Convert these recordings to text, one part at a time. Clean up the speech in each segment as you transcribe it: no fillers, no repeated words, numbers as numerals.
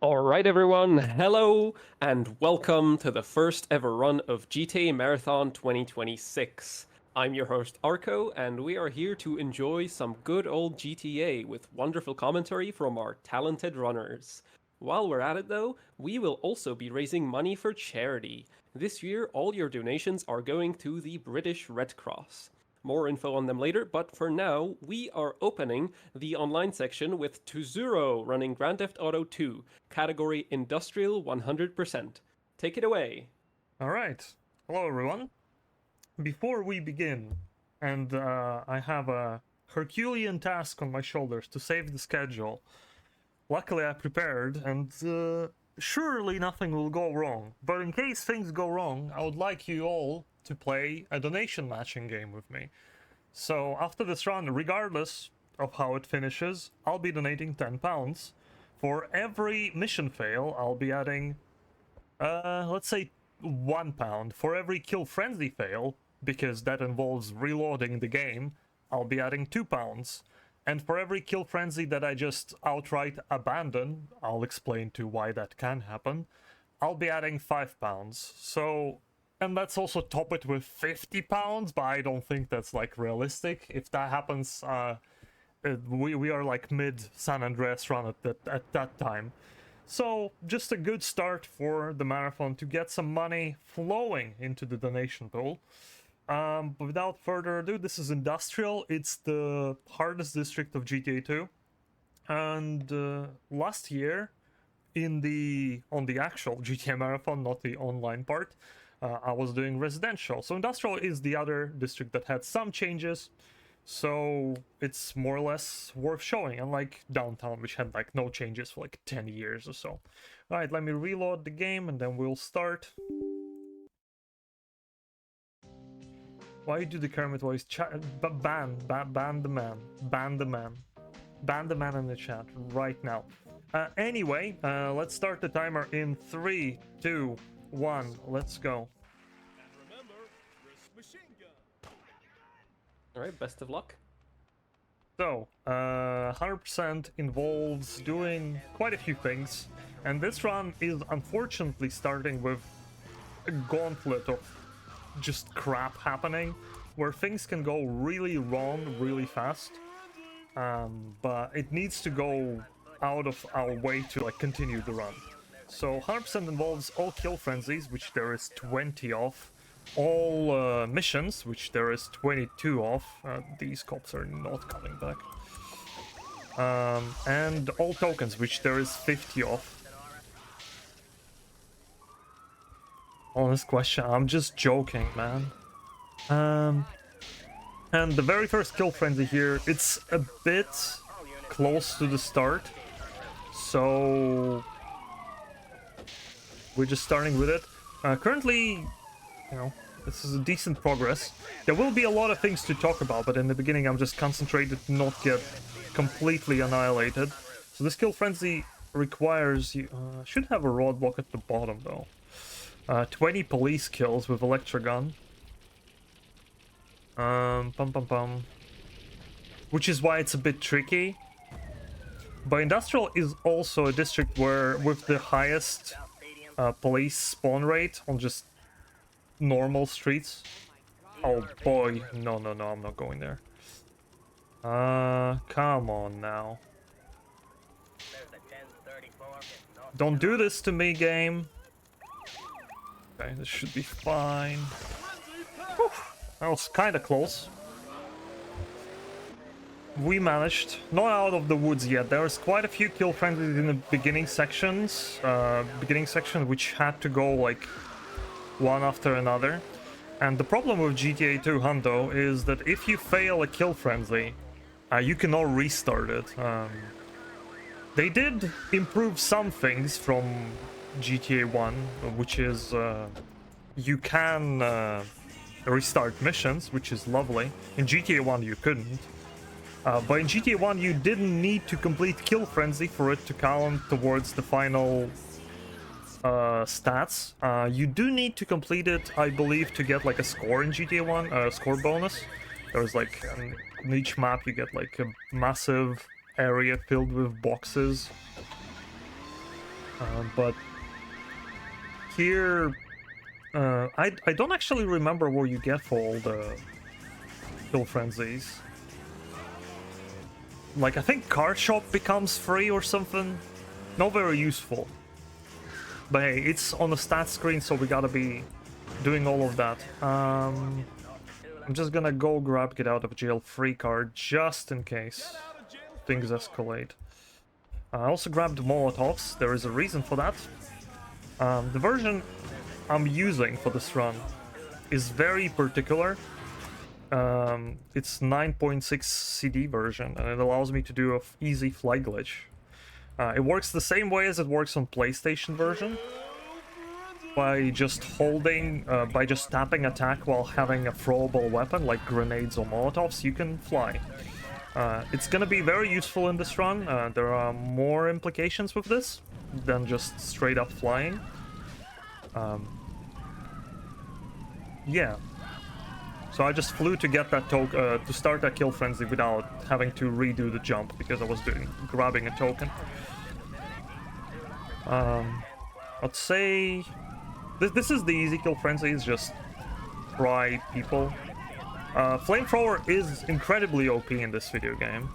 Alright everyone, hello and welcome to the first ever run of GTA Marathon 2026. I'm your host Arco and we are here to enjoy some good old GTA with wonderful commentary from our talented runners. While we're at it though, we will also be raising money for charity. This year all your donations are going to the British Red Cross. More info on them later, but for now, we are opening the online section with Tuzuro running Grand Theft Auto 2, category Industrial 100%. Take it away. All right. Hello, everyone. Before we begin, and I have a Herculean task on my shoulders to save the schedule. Luckily, I prepared, and surely nothing will go wrong. But in case things go wrong, I would like you all to play a donation matching game with me. So after this run, regardless of how it finishes, I'll be donating £10. For every mission fail, I'll be adding, let's say £1. For every kill frenzy fail, because that involves reloading the game, I'll be adding £2. And for every kill frenzy that I just outright abandon, I'll explain to why that can happen, I'll be adding £5. So, and let's also top it with £50, but I don't think that's like realistic. If that happens, we are like mid San Andreas run at that time. So just a good start for the marathon to get some money flowing into the donation pool. But without further ado, this is Industrial. It's the hardest district of GTA 2. And last year, on the actual GTA Marathon, not the online part, I was doing residential. So Industrial is the other district that had some changes. So it's more or less worth showing, unlike Downtown, which had like no changes for like 10 years or so. Alright, let me reload the game and then we'll start. Why do the Kermit voice ban the man. Ban the man. Ban the man in the chat right now. Anyway, let's start the timer in 3, 2, 1. Let's go. Alright, best of luck. So, 100% involves doing quite a few things, and this run is unfortunately starting with a gauntlet of just crap happening, where things can go really wrong really fast, but it needs to go out of our way to like continue the run. So 100% involves all kill frenzies, which there is 20 of, all missions, which there is 22 of. These cops are not coming back. And all tokens, which there is 50 of. Honest question, I'm just joking, man. And the very first kill frenzy here, it's a bit close to the start, so we're just starting with it. Currently, you know, this is a decent progress. There will be a lot of things to talk about, but in the beginning I'm just concentrated to not get completely annihilated. So this kill frenzy requires you... should have a roadblock at the bottom, though. 20 police kills with Electrogun. Which is why it's a bit tricky. But Industrial is also a district where, with the highest police spawn rate on just normal streets. Oh boy, no, I'm not going there. Come on now. Don't do this to me, game. Okay, this should be fine. Whew, that was kind of close. We managed. Not out of the woods yet. There's quite a few kill frenzies in the beginning sections. Which had to go like one after another. And the problem with GTA 2 Hundo is that if you fail a kill frenzy, you cannot restart it. They did improve some things from GTA 1, which is you can restart missions, which is lovely. In GTA 1 you couldn't. But in GTA 1 you didn't need to complete kill frenzy for it to count towards the final stats. You do need to complete it, I believe, to get like a score in GTA 1, a score bonus. There's like in each map you get like a massive area filled with boxes. But here, I don't actually remember what you get for all the kill frenzies. Like, I think card shop becomes free or something. Not very useful. But hey, it's on the stat screen, so we gotta be doing all of that. I'm just gonna go grab get out of jail free card just in case things escalate. I also grabbed Molotovs. There is a reason for that. The version I'm using for this run is very particular. It's 9.6 CD version, and it allows me to do a easy fly glitch. It works the same way as it works on PlayStation version. By just by just tapping attack while having a throwable weapon like grenades or molotovs, you can fly. It's gonna be very useful in this run. There are more implications with this than just straight up flying. Yeah. So I just flew to get that token, to start that kill frenzy without having to redo the jump because I was grabbing a token. I'd say this is the easy kill frenzy. It's just try people. Flamethrower is incredibly OP in this video game,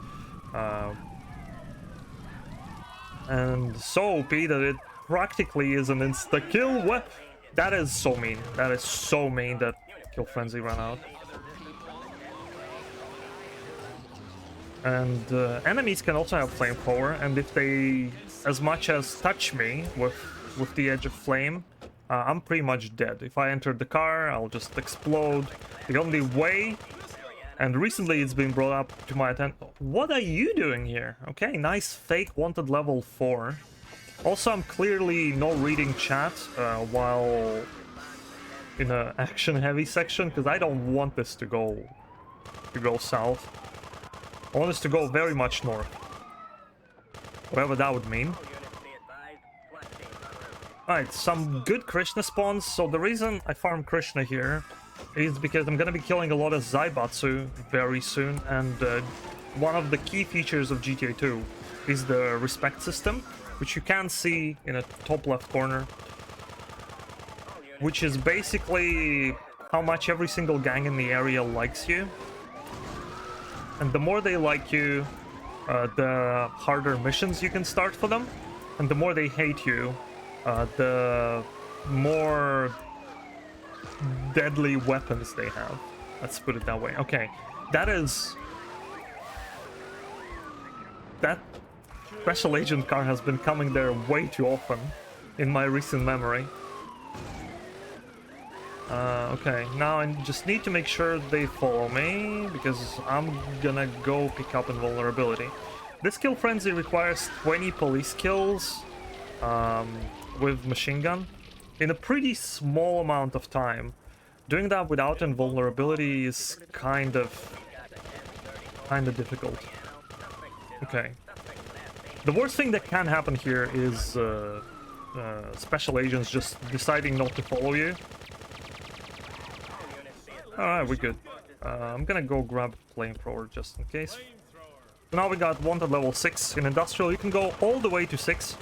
and so OP that it practically is an insta-kill weapon. That is so mean. That is so mean that kill frenzy ran out. And enemies can also have flamethrower, and if they as much as touch me with the edge of flame, I'm pretty much dead. If I enter the car, I'll just explode. The only way, and recently it's been brought up to my attention. What are you doing here? Okay, nice fake wanted level 4. Also, I'm clearly not reading chat while in a action-heavy section because I don't want this to go south. I want this to go very much north, whatever that would mean. Alright, some good Krishna spawns. So the reason I farm Krishna here is because I'm gonna be killing a lot of Zaibatsu very soon, and one of the key features of GTA 2 is the respect system, which you can see in the top left corner, which is basically how much every single gang in the area likes you. And the more they like you, the harder missions you can start for them, and the more they hate you, the more deadly weapons they have. Let's put it that way. Okay, that special agent car has been coming there way too often in my recent memory. Okay, now I just need to make sure they follow me, because I'm gonna go pick up invulnerability. This kill frenzy requires 20 police kills with machine gun in a pretty small amount of time. Doing that without invulnerability is kind of difficult. Okay. The worst thing that can happen here is special agents just deciding not to follow you. Alright, we're good. I'm gonna go grab flamethrower just in case. So now we got wanted level 6. In industrial you can go all the way to 6.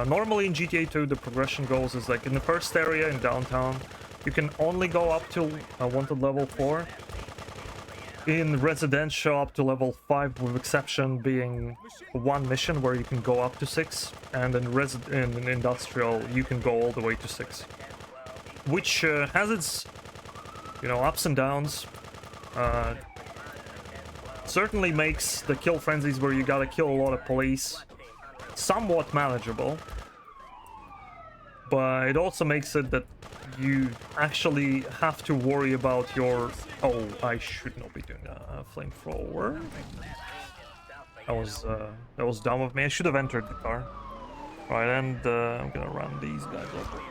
Normally in GTA 2 the progression goes is like in the first area in downtown you can only go up to wanted level 4. In residential up to level 5, with exception being one mission where you can go up to 6, and in industrial you can go all the way to 6. Which has its, you know, ups and downs. Certainly makes the kill frenzies where you gotta kill a lot of police somewhat manageable, but it also makes it that you actually have to worry about your... Oh, I should not be doing a flamethrower. That was dumb of me. I should have entered the car. Alright, and I'm gonna run these guys over.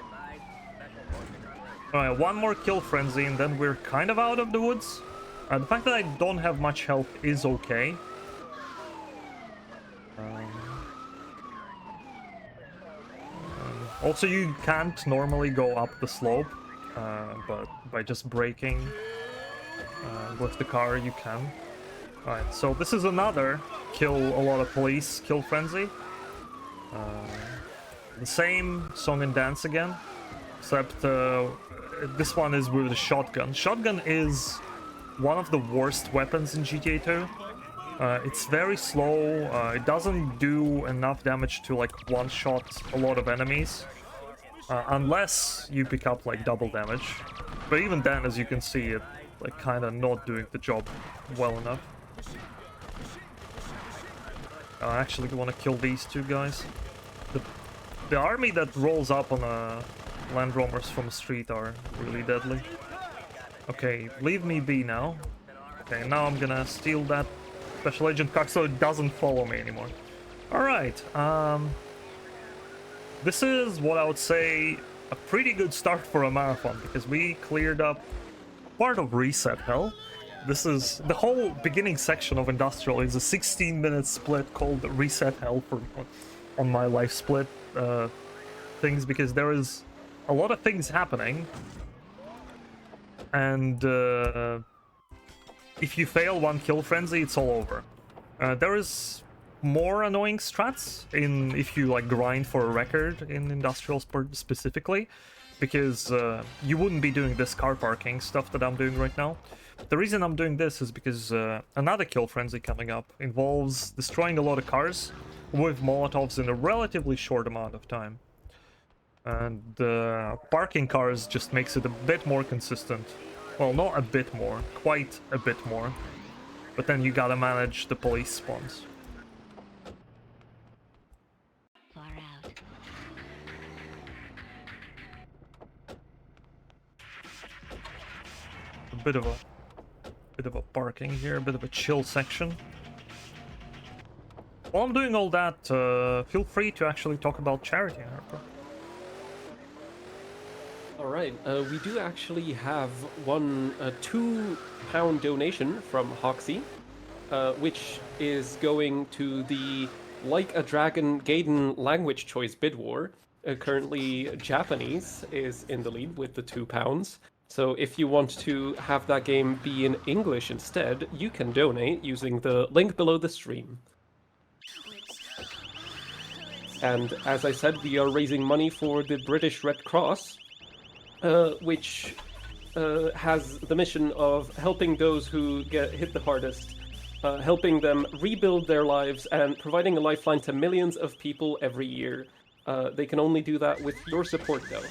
Alright, one more kill frenzy and then we're kind of out of the woods. The fact that I don't have much health is okay. Also, you can't normally go up the slope, but by just braking with the car, you can. Alright, so this is another kill a lot of police kill frenzy. The same song and dance again, except this one is with the shotgun. Shotgun is one of the worst weapons in GTA 2. It's very slow, it doesn't do enough damage to like one-shot a lot of enemies. Unless you pick up like double damage. But even then, as you can see, it like kind of not doing the job well enough. I actually want to kill these two guys. The army that rolls up on Land Roamers from the street are really deadly. Okay, leave me be now. Okay, now I'm gonna steal that Special Agent car so it doesn't follow me anymore. Alright, this is what I would say a pretty good start for a marathon, because we cleared up part of Reset Hell. This is the whole beginning section of Industrial is a 16-minute split called Reset Hell for on my life split things, because there is a lot of things happening, and if you fail one kill frenzy, it's all over. There is more annoying strats in if you like grind for a record in Industrial specifically, because you wouldn't be doing this car parking stuff that I'm doing right now. The reason I'm doing this is because another kill frenzy coming up involves destroying a lot of cars with Molotovs in a relatively short amount of time. And parking cars just makes it a bit more consistent. Well, not a bit more, quite a bit more. But then you gotta manage the police spawns. Far out. A bit of a parking here, a bit of a chill section. While I'm doing all that, feel free to actually talk about charity, Harper. Alright, we do actually have one £2 donation from Hoxie, which is going to the Like a Dragon Gaiden language choice bid war. Currently, Japanese is in the lead with the £2. So if you want to have that game be in English instead, you can donate using the link below the stream. And as I said, we are raising money for the British Red Cross, which has the mission of helping those who get hit the hardest, helping them rebuild their lives and providing a lifeline to millions of people every year. They can only do that with your support, though.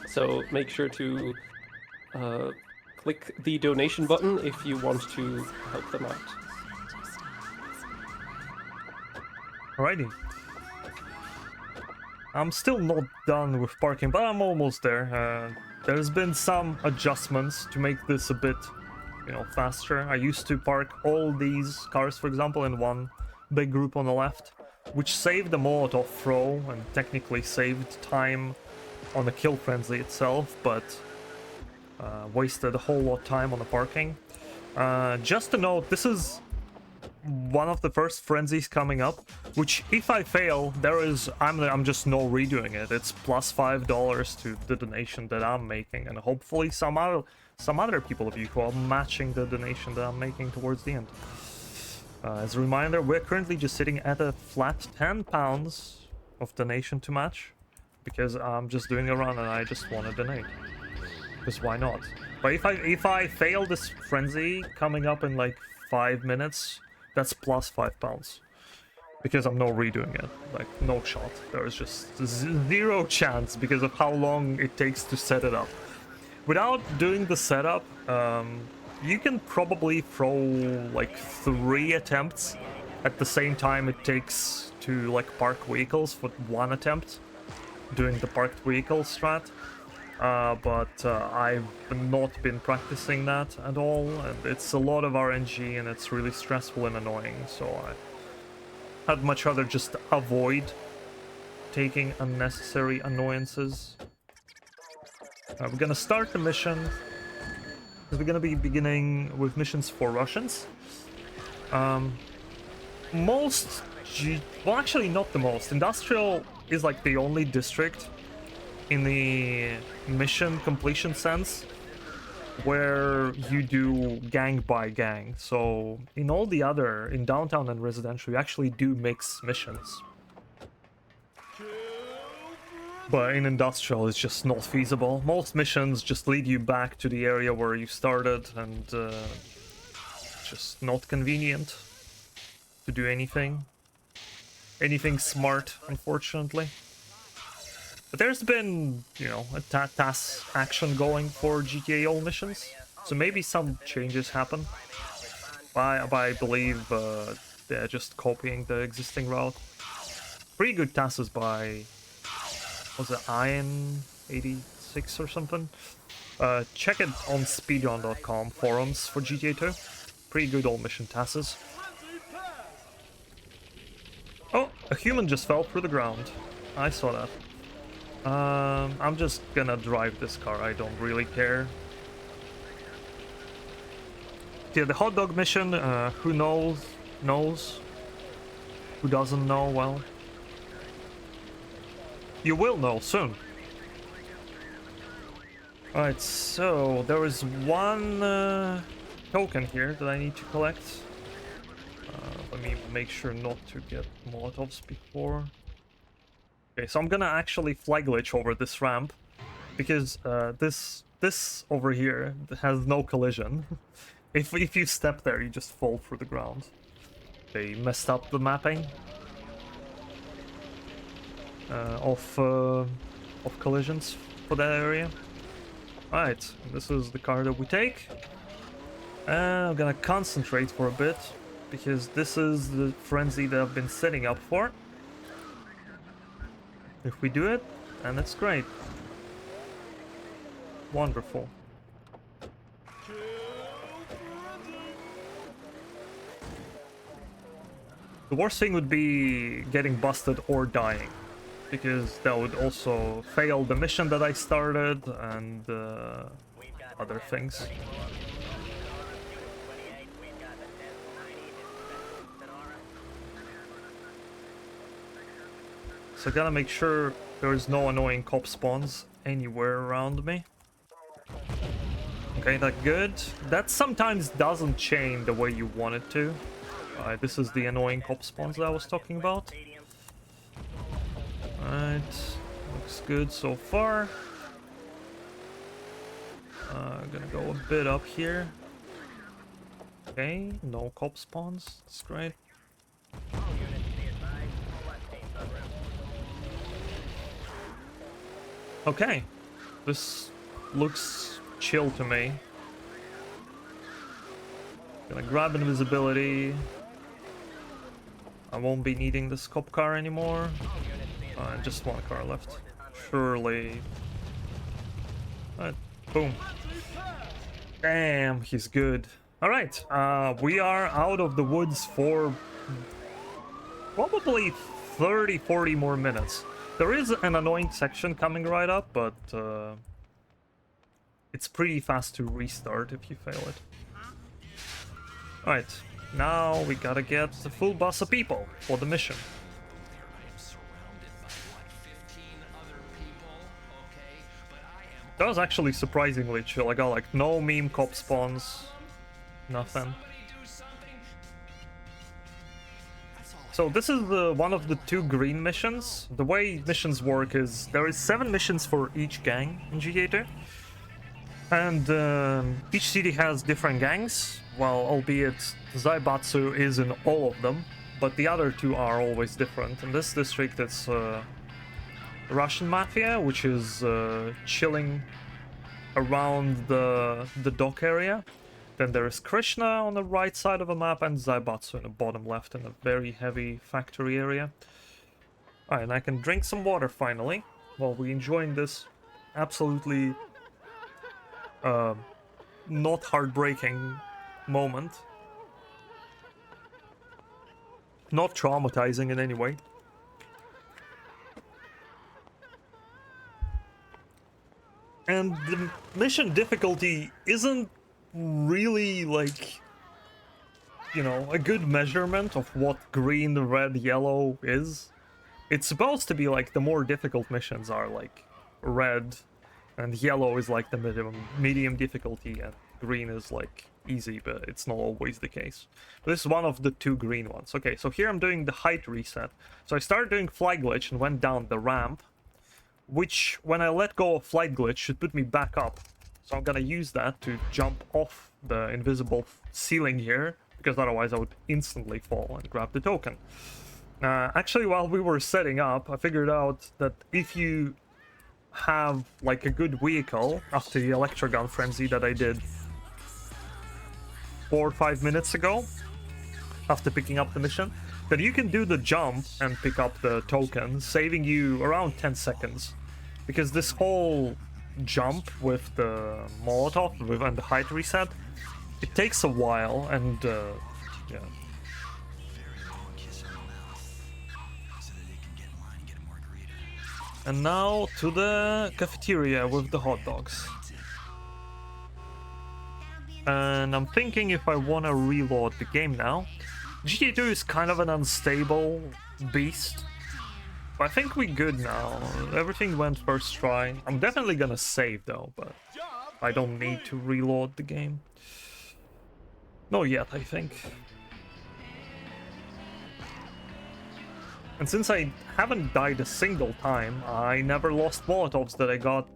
So make sure to click the donation button if you want to help them out. Alrighty. I'm still not done with parking, but I'm almost there. There's been some adjustments to make this a bit, faster. I used to park all these cars, for example, in one big group on the left, which saved the Molotov throw and technically saved time on the kill frenzy itself, but wasted a whole lot of time on the parking. Just to note, this is one of the first frenzies coming up, which if I fail, I'm just no redoing it. It's plus $5 to the donation that I'm making, and hopefully some other people of you who are matching the donation that I'm making towards the end. As a reminder, we're currently just sitting at a flat £10 of donation to match, because I'm just doing a run and I just want to donate. Because why not? But if I fail this frenzy coming up in like 5 minutes, that's plus £5. Because I'm not redoing it. Like, no shot. There is just zero chance because of how long it takes to set it up. Without doing the setup, you can probably throw like 3 attempts at the same time it takes to like park vehicles for 1 attempt doing the parked vehicle strat. But I've not been practicing that at all, and it's a lot of RNG and it's really stressful and annoying, so I'd much rather just avoid taking unnecessary annoyances. We're gonna start the mission, because we're gonna be beginning with missions for Russians. Well, actually not the most. Industrial is like the only district in the mission completion sense where you do gang by gang. So in all the other, in downtown and residential, you actually do mix missions. But in industrial, it's just not feasible. Most missions just lead you back to the area where you started, and it's just not convenient to do anything smart, unfortunately. But there's been, you know, a task action going for GTA all missions, so maybe some changes happen. I believe they're just copying the existing route. Pretty good tasks by, was it Iron 86 or something? Check it on speedrun.com forums for GTA 2. Pretty good all mission tasks. Oh, a human just fell through the ground. I saw that. I'm just gonna drive this car, I don't really care. Yeah, the hot dog mission, who knows. Who doesn't know, well, you will know soon. Alright, so there is one token here that I need to collect. Let me make sure not to get Molotovs before. Okay, so I'm gonna actually fly glitch over this ramp, because this over here has no collision. If you step there, you just fall through the ground. They messed up the mapping of collisions for that area. Alright, this is the car that we take. I'm gonna concentrate for a bit, because this is the frenzy that I've been setting up for. If we do it, then it's great. Wonderful. The worst thing would be getting busted or dying, because that would also fail the mission that I started and other things. So I gotta make sure there's no annoying cop spawns anywhere around me. Okay, that's good. That sometimes doesn't chain the way you want it to. This is the annoying cop spawns that I was talking about. Alright, looks good so far. Gonna go a bit up here. Okay, no cop spawns, that's great. Okay, this looks chill to me. Gonna grab invisibility. I won't be needing this cop car anymore. Just one car left. Surely. Alright, boom. Damn, he's good. Alright, we are out of the woods for probably 30-40 more minutes. There is an annoying section coming right up, but it's pretty fast to restart if you fail it. Alright, now we gotta get the full bus of people for the mission. That was actually surprisingly chill. I got like no meme cop spawns, nothing. So this is one of the 2 green missions. The way missions work is there is 7 missions for each gang in GTA 2. And each city has different gangs, well, albeit Zaibatsu is in all of them, but the other 2 are always different. In this district it's Russian mafia, which is chilling around the dock area. Then there is Krishna on the right side of the map, and Zaibatsu in the bottom left in a very heavy factory area. Alright, and I can drink some water finally, while we're enjoying this absolutely not heartbreaking moment. Not traumatizing in any way. And the mission difficulty isn't really, like, you know, a good measurement of what green, red, yellow is. It's supposed to be like the more difficult missions are like red, and yellow is like the medium difficulty, and green is like easy, but it's not always the case. But this is one of the 2 green ones. Okay, so here I'm doing the height reset. So I started doing fly glitch and went down the ramp, which when I let go of flight glitch should put me back up. So I'm gonna use that to jump off the invisible ceiling here, because otherwise I would instantly fall and grab the token. Actually, while we were setting up, I figured out that if you have like a good vehicle after the electrogun frenzy that I did 4 or 5 minutes ago, after picking up the mission, then you can do the jump and pick up the token, saving you around 10 seconds. Because this whole jump with the Molotov and the height reset, it takes a while, and yeah. And now to the cafeteria with the hot dogs. And I'm thinking if I want to reload the game now. GTA 2 is kind of an unstable beast. But I think we're good now. Everything went first try. I'm definitely gonna save though, but I don't need to reload the game. Not yet, I think. And since I haven't died a single time, I never lost Molotovs that I got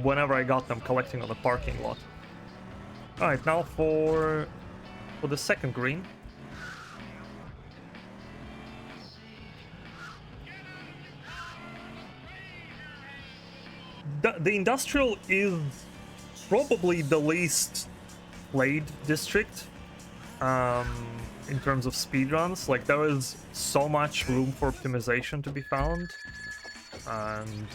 whenever I got them collecting on the parking lot. Alright, now for the second green. The industrial is probably the least played district in terms of speedruns. Like, there is so much room for optimization to be found, and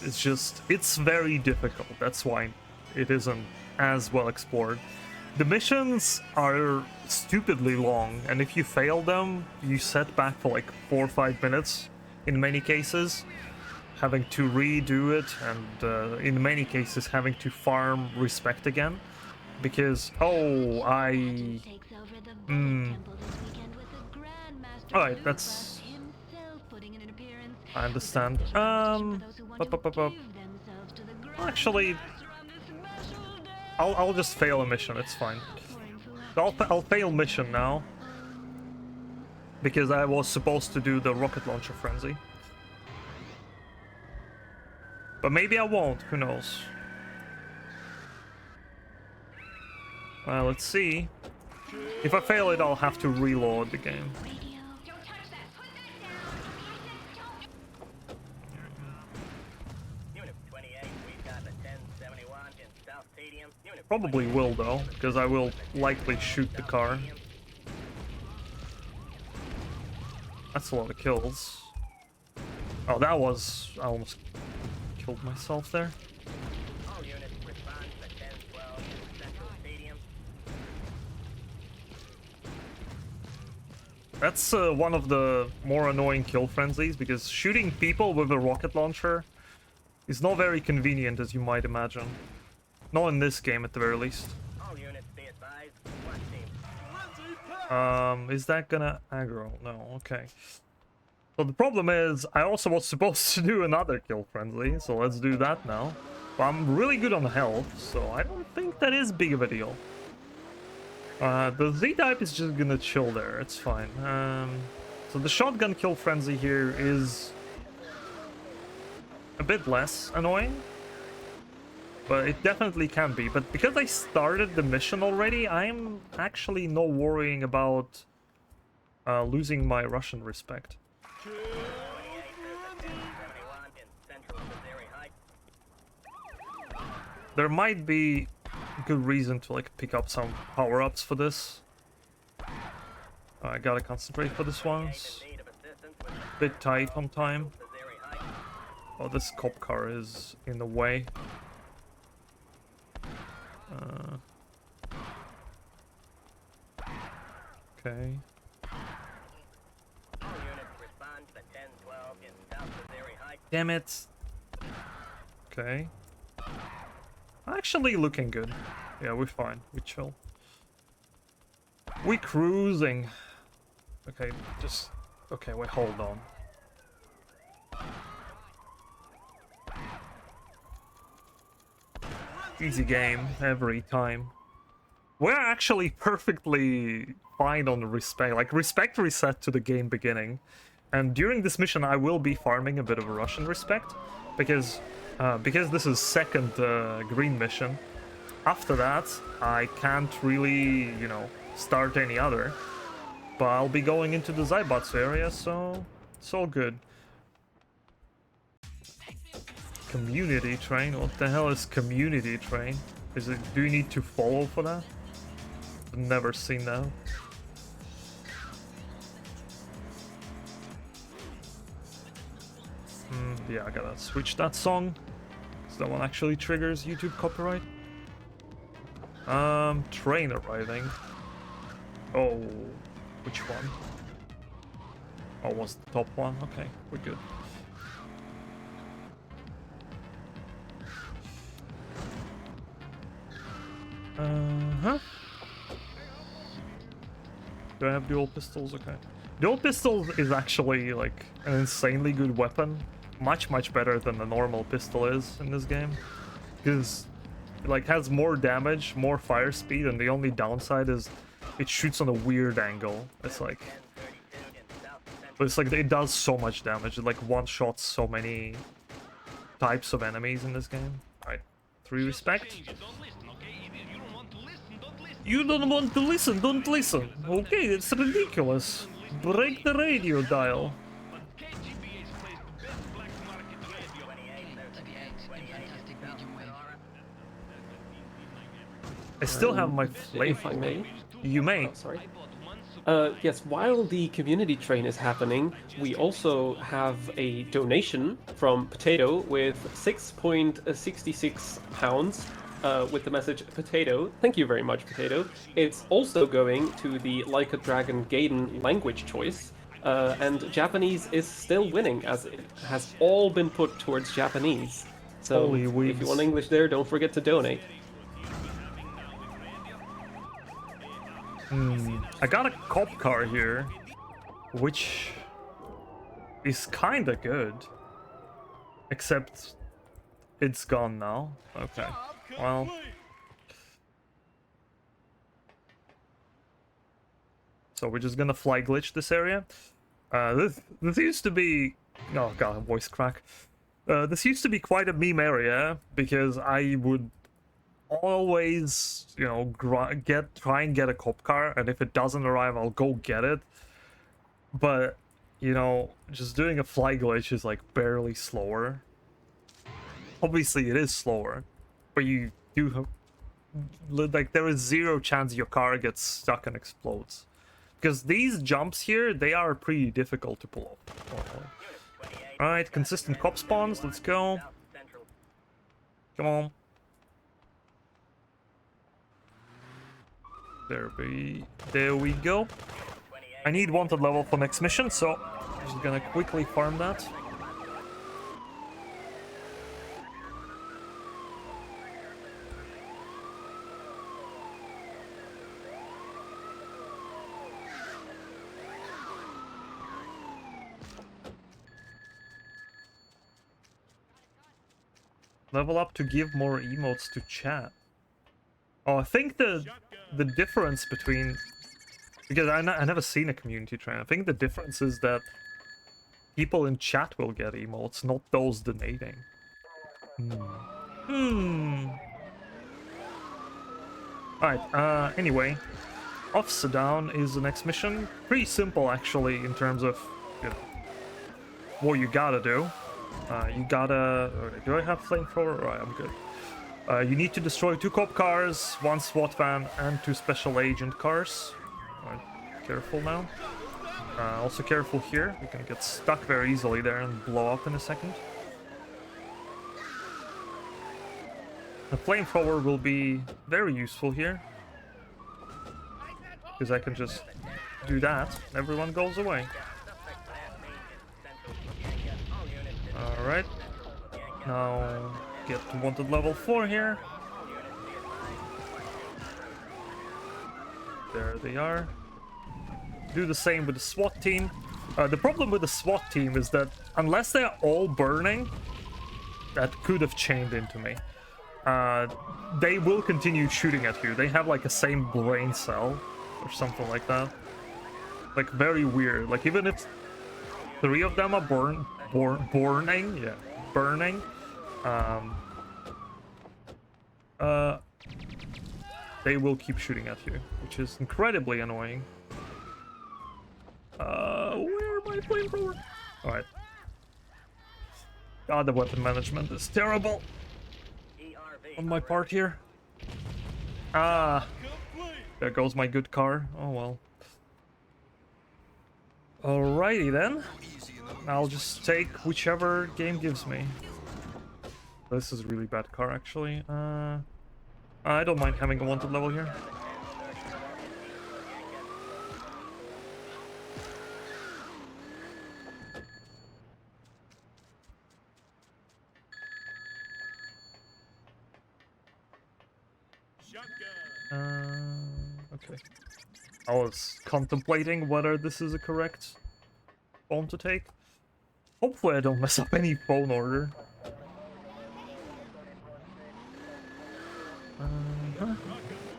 it's very difficult. That's why it isn't as well explored. The missions are stupidly long, and if you fail them, you set back for like 4 or 5 minutes in many cases, having to redo it, and in many cases having to farm respect again, because alright, that's, I understand. Actually, I'll just fail a mission, it's fine. I'll fail mission now, because I was supposed to do the rocket launcher frenzy. But maybe I won't, who knows. Let's see. If I fail it, I'll have to reload the game. Probably will though, because I will likely shoot the car. That's a lot of kills. Oh, that was... I almost killed myself there. That's one of the more annoying kill frenzies, because shooting people with a rocket launcher is not very convenient, as you might imagine. Not in this game, at the very least. Is that gonna aggro? No, okay. So the problem is, I also was supposed to do another kill frenzy, so let's do that now. But I'm really good on health, so I don't think that is big of a deal. The Z-type is just gonna chill there, it's fine. So the shotgun kill frenzy here is a bit less annoying, but it definitely can be. But because I started the mission already, I'm actually not worrying about losing my Russian respect. There might be good reason to like pick up some power-ups for this. I gotta concentrate for this one. Bit tight on time. Oh, this cop car is in the way. Okay. Damn it. Okay. Actually looking good. Yeah, we're fine. We chill. We cruising. Okay, just... Okay, wait, hold on. Easy game, every time. We're actually perfectly fine on the respect. Like, respect reset to the game beginning. And during this mission, I will be farming a bit of a Russian respect, because this is second green mission. After that, I can't really, you know, start any other. But I'll be going into the Zaibatsu area, so it's all good. Community train? What the hell is community train? Is it? Do you need to follow for that? I've never seen that. Yeah, I gotta switch that song. So that one actually triggers YouTube copyright. Train arriving. Oh, which one? Oh, was the top one? Okay, we're good. Huh? Do I have dual pistols? Okay. Dual pistols is actually like an insanely good weapon. Much better than the normal pistol is in this game. Because it like has more damage, more fire speed, and the only downside is it shoots on a weird angle. It's like it does so much damage. It like one-shots so many types of enemies in this game. Alright. 3 respect. You don't want to listen, don't listen. Okay, it's ridiculous. Break the radio dial. I still have my flame. If I may. You may. Oh, sorry. Yes, while the community train is happening, we also have a donation from Potato with 6.66 pounds with the message Potato. Thank you very much, Potato. It's also going to the Like a Dragon Gaiden language choice, and Japanese is still winning, as it has all been put towards Japanese. So Holy if weeds. you want English there, don't forget to donate. I got a cop car here, which is kinda good. Except it's gone now. Okay. Well. So we're just gonna fly glitch this area. This used to be... Oh god, voice crack. This used to be quite a meme area, because I would always, you know, try and get a cop car, and if it doesn't arrive, I'll go get it. But, you know, just doing a fly glitch is like barely slower. Obviously, it is slower, but you do have, like, there is 0 chance your car gets stuck and explodes. Because these jumps here, they are pretty difficult to pull off. Alright, consistent cop spawns, let's go. Come on. There we go. I need wanted level for next mission, so I'm just gonna quickly farm that. Level up to give more emotes to chat. Oh, I think the difference between... Because I never seen a community train. I think the difference is that people in chat will get emotes, not those donating. Alright, anyway. Off Sedan is the next mission. Pretty simple, actually, in terms of, you know, what you gotta do. You gotta... Do I have flamethrower? Alright, I'm good. You need to destroy 2 cop cars, 1 SWAT van, and 2 special agent cars. Alright, careful now. Also careful here. You can get stuck very easily there and blow up in a second. The flamethrower will be very useful here. Because I can just do that, and everyone goes away. Alright. Now, get to wanted level 4 here. There they are. Do the same with the SWAT team. The problem with the SWAT team is that unless they're all burning, that could have chained into me. They will continue shooting at you. They have like a same brain cell or something like that. Like very weird. Like even if 3 of them are burning. Yeah, burning. They will keep shooting at you, which is incredibly annoying. Where my flamethrower? Alright. God, the weapon management is terrible on my part here. Ah, there goes my good car. Oh well. Alrighty then. I'll just take whichever game gives me. This is a really bad car, actually. I don't mind having a wanted level here. Okay. I was contemplating whether this is a correct phone to take. Hopefully I don't mess up any phone order.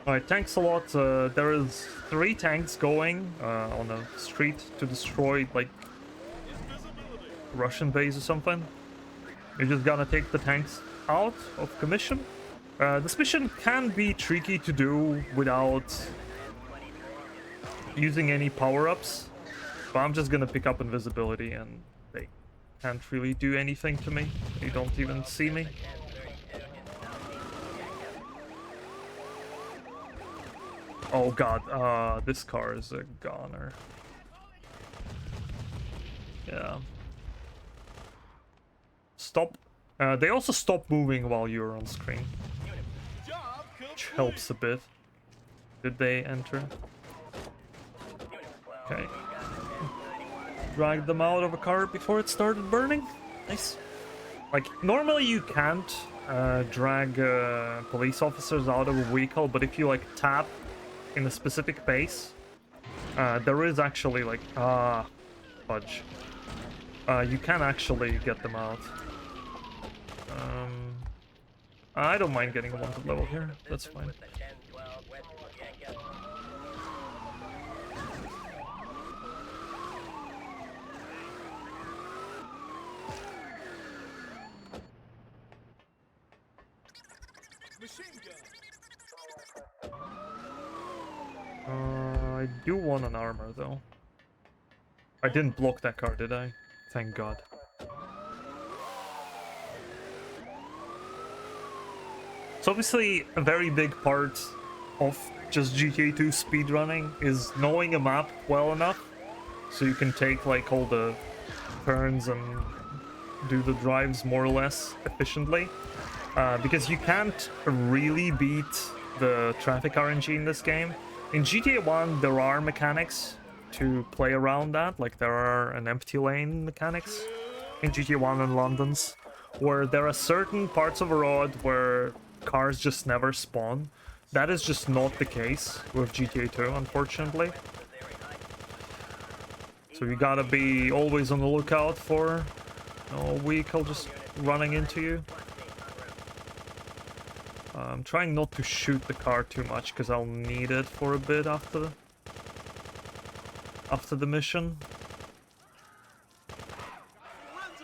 Alright, thanks a lot. There is 3 tanks going on a street to destroy, like, Russian base or something. You're just gonna take the tanks out of commission. This mission can be tricky to do without using any power-ups, but I'm just gonna pick up invisibility and they can't really do anything to me. They don't even see me. Oh god, this car is a goner. Yeah. Stop. They also stop moving while you're on screen, which helps a bit. Did they enter? Okay. Drag them out of a car before it started burning. Nice. Like, normally you can't drag police officers out of a vehicle, but if you, like, tap in a specific pace, there is actually, like, fudge. You can actually get them out. I don't mind getting a wanted level here. That's fine. I do want an armor, though. I didn't block that car, did I? Thank God. So obviously, a very big part of just GTA 2 speedrunning is knowing a map well enough so you can take, like, all the turns and do the drives more or less efficiently. Because you can't really beat the traffic RNG in this game. In GTA 1, there are mechanics to play around that, like there are an empty lane mechanics in GTA 1 and London's, where there are certain parts of a road where cars just never spawn. That is just not the case with GTA 2, unfortunately. So you gotta be always on the lookout for no vehicle just running into you. I'm trying not to shoot the car too much because I'll need it for a bit after the mission.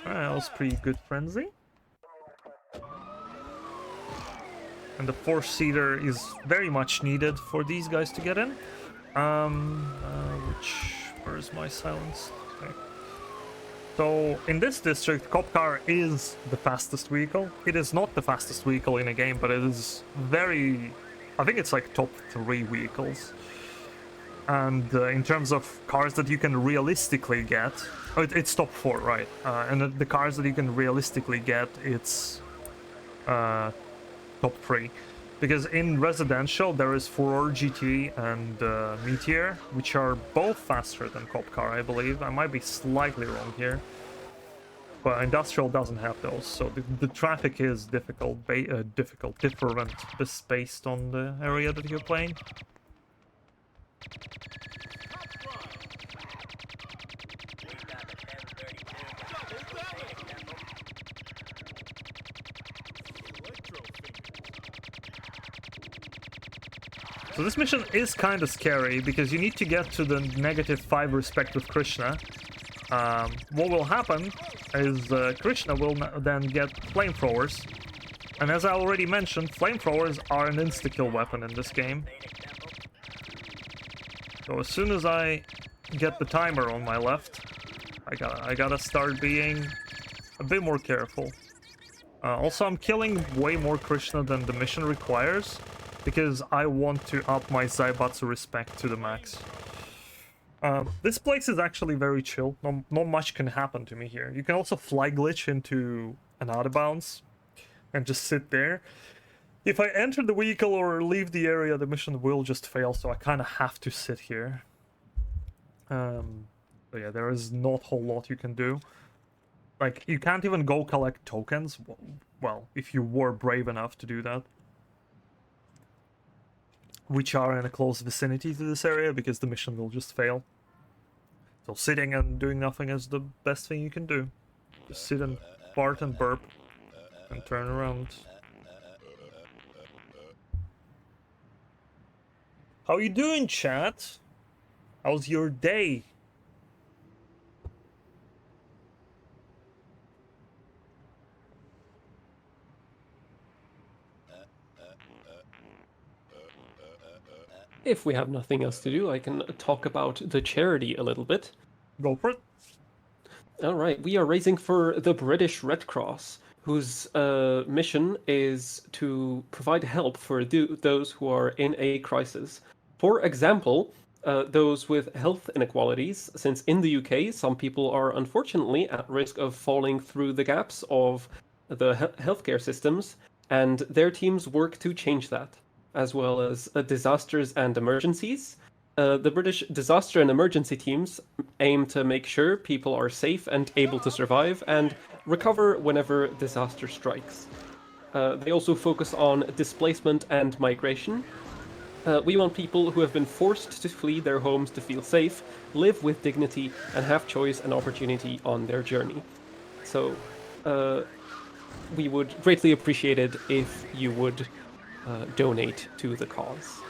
Alright, that was pretty good frenzy. And the 4-seater is very much needed for these guys to get in. Where's my silence? Okay. So, in this district, cop car is the fastest vehicle. It is not the fastest vehicle in a game, but it is very... I think it's like top 3 vehicles. And in terms of cars that you can realistically get... Oh, it's top 4, right. And the cars that you can realistically get, it's top 3. Because in residential, there is Furor GT and Meteor, which are both faster than Cop Car, I believe. I might be slightly wrong here. But industrial doesn't have those, so the traffic is different based on the area that you're playing. So this mission is kind of scary, because you need to get to the -5 respect with Krishna. what will happen is Krishna will then get flamethrowers. And as I already mentioned, flamethrowers are an insta-kill weapon in this game. So as soon as I get the timer on my left, I gotta start being a bit more careful. Also, I'm killing way more Krishna than the mission requires, because I want to up my Zaibatsu respect to the max. This place is actually very chill. Not much can happen to me here. You can also fly glitch into an out of bounds and just sit there. If I enter the vehicle or leave the area, the mission will just fail, so I kind of have to sit here. So yeah, there is not a whole lot you can do. Like, you can't even go collect tokens. Well, if you were brave enough to do that. Which are in a close vicinity to this area, because the mission will just fail. So sitting and doing nothing is the best thing you can do. Just sit and fart and burp and turn around. How you doing, chat? How's your day? If we have nothing else to do, I can talk about the charity a little bit. Go for it. All right, we are raising for the British Red Cross, whose mission is to provide help for those who are in a crisis. For example, those with health inequalities, since in the UK, some people are unfortunately at risk of falling through the gaps of the healthcare systems, and their teams work to change that, as well as disasters and emergencies. The British disaster and emergency teams aim to make sure people are safe and able to survive and recover whenever disaster strikes. They also focus on displacement and migration. We want people who have been forced to flee their homes to feel safe, live with dignity, and have choice and opportunity on their journey. So, we would greatly appreciate it if you would donate to the cause.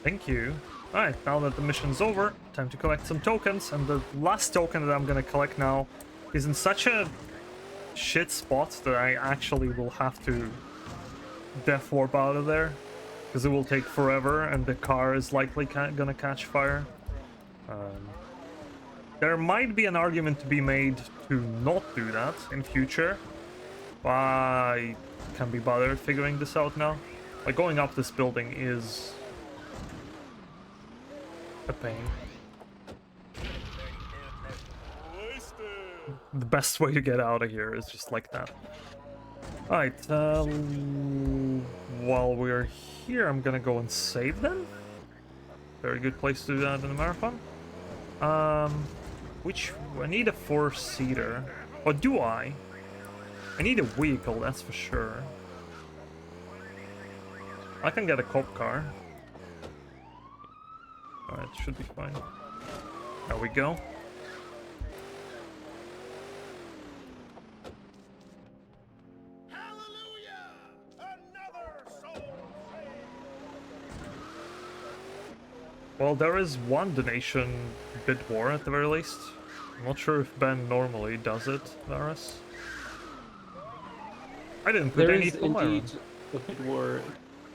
Thank you. Alright, now that the mission's over, time to collect some tokens, and the last token that I'm gonna collect now is in such a shit spot that I actually will have to death warp out of there, because it will take forever and the car is likely gonna catch fire. There might be an argument to be made to not do that in future, but I can't be bothered figuring this out now. Like, going up this building is a pain. The best way to get out of here is just like that. Alright, while we're here, I'm gonna go and save them. Very good place to do that in a marathon. I need a 4-seater. Or do I? I need a vehicle, that's for sure. I can get a cop car. Alright, should be fine. There we go. Hallelujah! Another soul saved! Well, there is one donation bid war at the very least. I'm not sure if Ben normally does it, Varus. I didn't put There any is on my indeed run. a bid war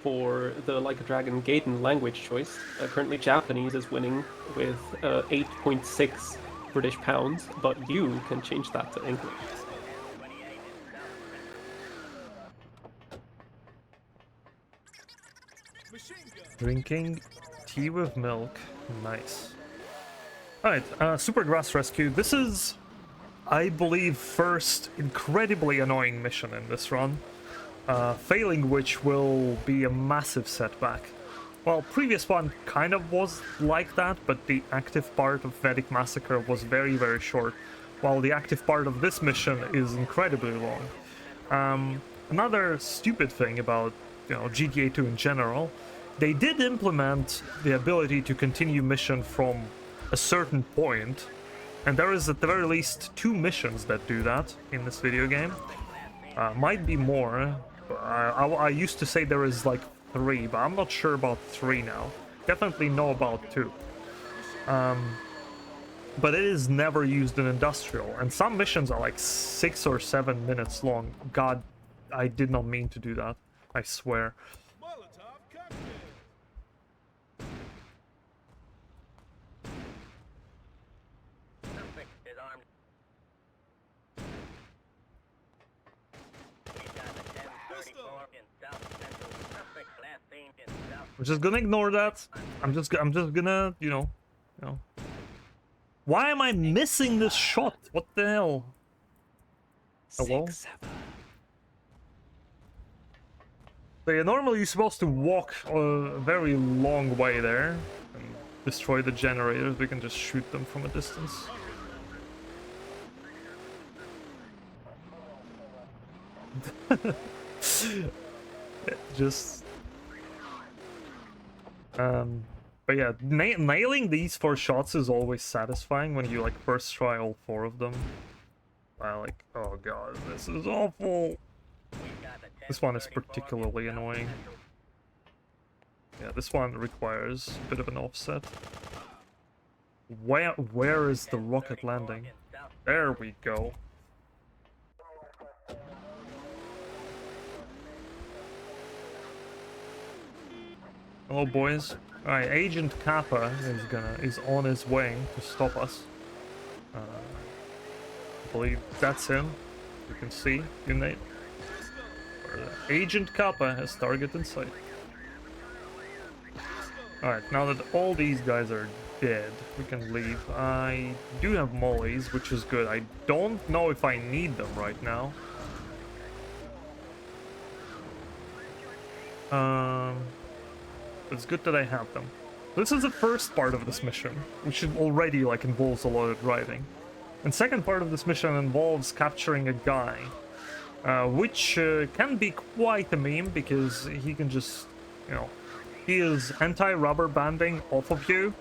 for the Like a Dragon Gaiden language choice. Currently Japanese is winning with 8.6 British pounds, but you can change that to English. Drinking tea with milk. Nice. Alright, Super Grass Rescue. This is, I believe, first incredibly annoying mission in this run. Failing which will be a massive setback. Well, previous one kind of was like that, but the active part of Vedic Massacre was very, very short, while the active part of this mission is incredibly long. Another stupid thing about, GTA 2 in general, they did implement the ability to continue mission from a certain point, and there is at the very least 2 missions that do that in this video game. Might be more. I used to say there is like 3, but I'm not sure about 3 now. Definitely know about 2. but it is never used in industrial, and some missions are like 6 or 7 minutes long. God, I did not mean to do that, I swear. Molotov cocktail. I'm just gonna ignore that. I'm just gonna, Why am I missing this shot? What the hell? Hello? 6, 7. So yeah, normally you're supposed to walk a very long way there and destroy the generators. We can just shoot them from a distance. Just but yeah, nailing these 4 shots is always satisfying when you like first try all 4 of them. Like, oh god, this is awful. This one is particularly annoying. Yeah, this one requires a bit of an offset. Where is the rocket landing? There we go. Hello, boys. Alright, Agent Kappa is on his way to stop us. I believe that's him. You can see, Agent Kappa has target in sight. Alright, now that all these guys are dead, we can leave. I do have mollies, which is good. I don't know if I need them right now. It's good that I have them. This is the first part of this mission, which already like involves a lot of driving. And second part of this mission involves capturing a guy, which can be quite a meme because he can just, he is anti-rubber banding off of you,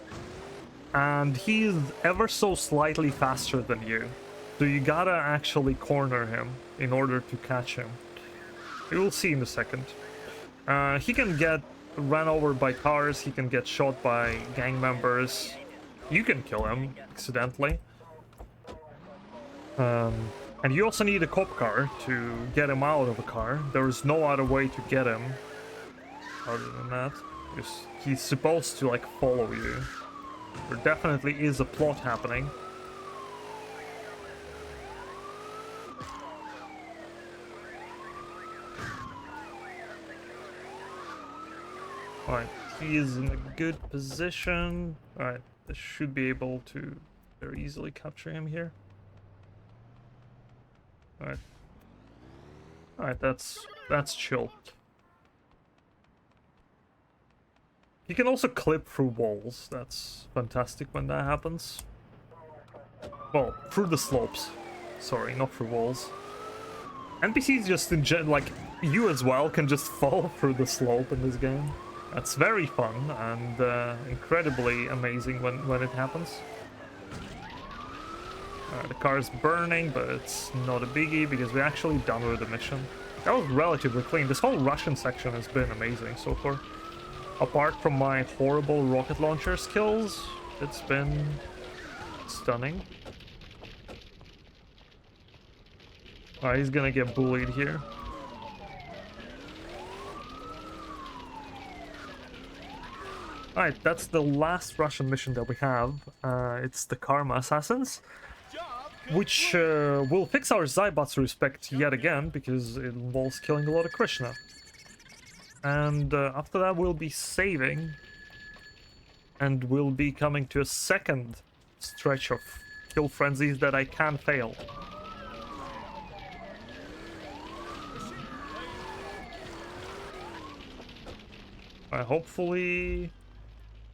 and he is ever so slightly faster than you. So you gotta actually corner him in order to catch him. You will see in a second. He can get ran over by cars, he can get shot by gang members. You can kill him accidentally. And you also need a cop car to get him out of a car. There is no other way to get him other than that. Because he's supposed to like follow you. There definitely is a plot happening. Alright, he is in a good position. Alright, I should be able to very easily capture him here. Alright. Alright, that's chill. You can also clip through walls. That's fantastic when that happens. Well, through the slopes. Sorry, not through walls. NPCs just like you as well can just fall through the slope in this game. That's very fun and incredibly amazing when it happens. The car is burning, but it's not a biggie because we're actually done with the mission. That was relatively clean. This whole Russian section has been amazing so far. Apart from my horrible rocket launcher skills, it's been stunning. Alright, he's gonna get bullied here. Alright, that's the last Russian mission that we have. It's the Karma Assassins, which will fix our Zybot's respect yet again, because it involves killing a lot of Krishna. And after that we'll be saving, and we'll be coming to a second stretch of kill frenzies that I can fail. Hopefully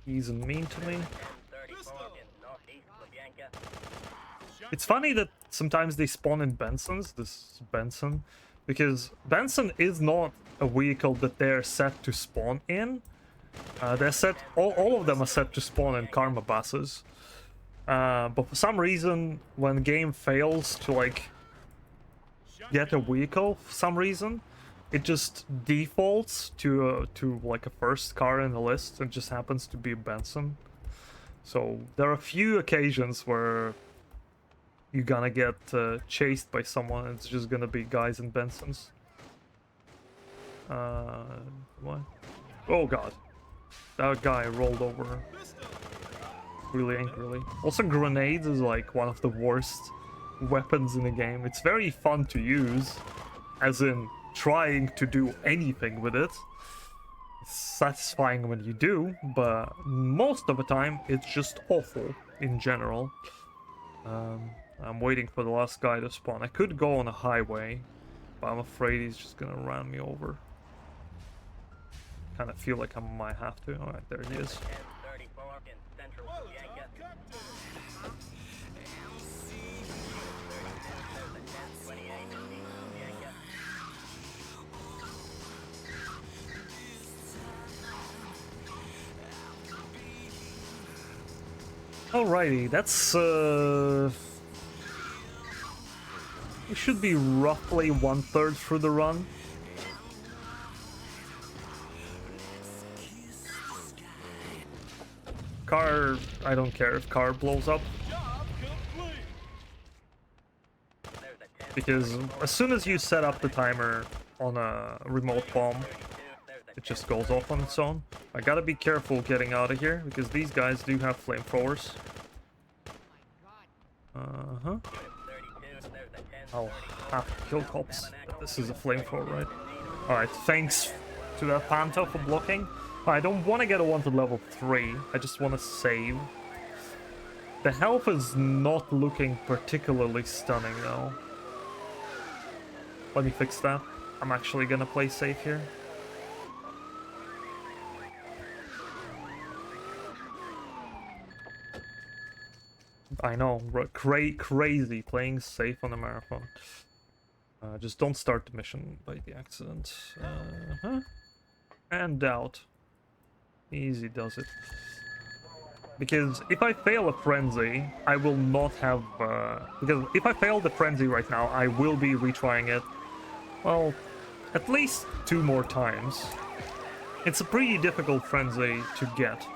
he's mean to me. It's funny that sometimes they spawn in Bensons, this is Benson, because Benson is not a vehicle that they're set to spawn in. They're set, all of them are set to spawn in Karma buses. But for some reason, when the game fails to like get a vehicle, for some reason, it just defaults to like a first car in the list. It just happens to be a Benson. So there are a few occasions where you're gonna get chased by someone. It's just gonna be guys in Bensons. What? Oh god. That guy rolled over really angrily. Also, grenades is like one of the worst weapons in the game. It's very fun to use, as in trying to do anything with it. It's satisfying when you do, but most of the time it's just awful in general. I'm waiting for the last guy to spawn. I could go on a highway, but I'm afraid he's just gonna ram me over. Kind of feel like I might have to. Alright, there he is. Alrighty, that's we should be roughly 1/3 through the run. Car, I don't care if car blows up. Because as soon as you set up the timer on a remote bomb, it just goes off on its own. I gotta be careful getting out of here, because these guys do have flamethrowers. Uh-huh. I'll have to kill cops. This is a flamethrower, right? Alright, thanks to that Panther for blocking. I don't want to get a wanted level 3. I just want to save. The health is not looking particularly stunning, though. Let me fix that. I'm actually gonna play safe here. I know, crazy playing safe on a marathon. Just don't start the mission by the accident. And out. Easy does it. Because if I fail a frenzy, I will not have... because if I fail the frenzy right now, I will be retrying it, well, at least 2 more times. It's a pretty difficult frenzy to get.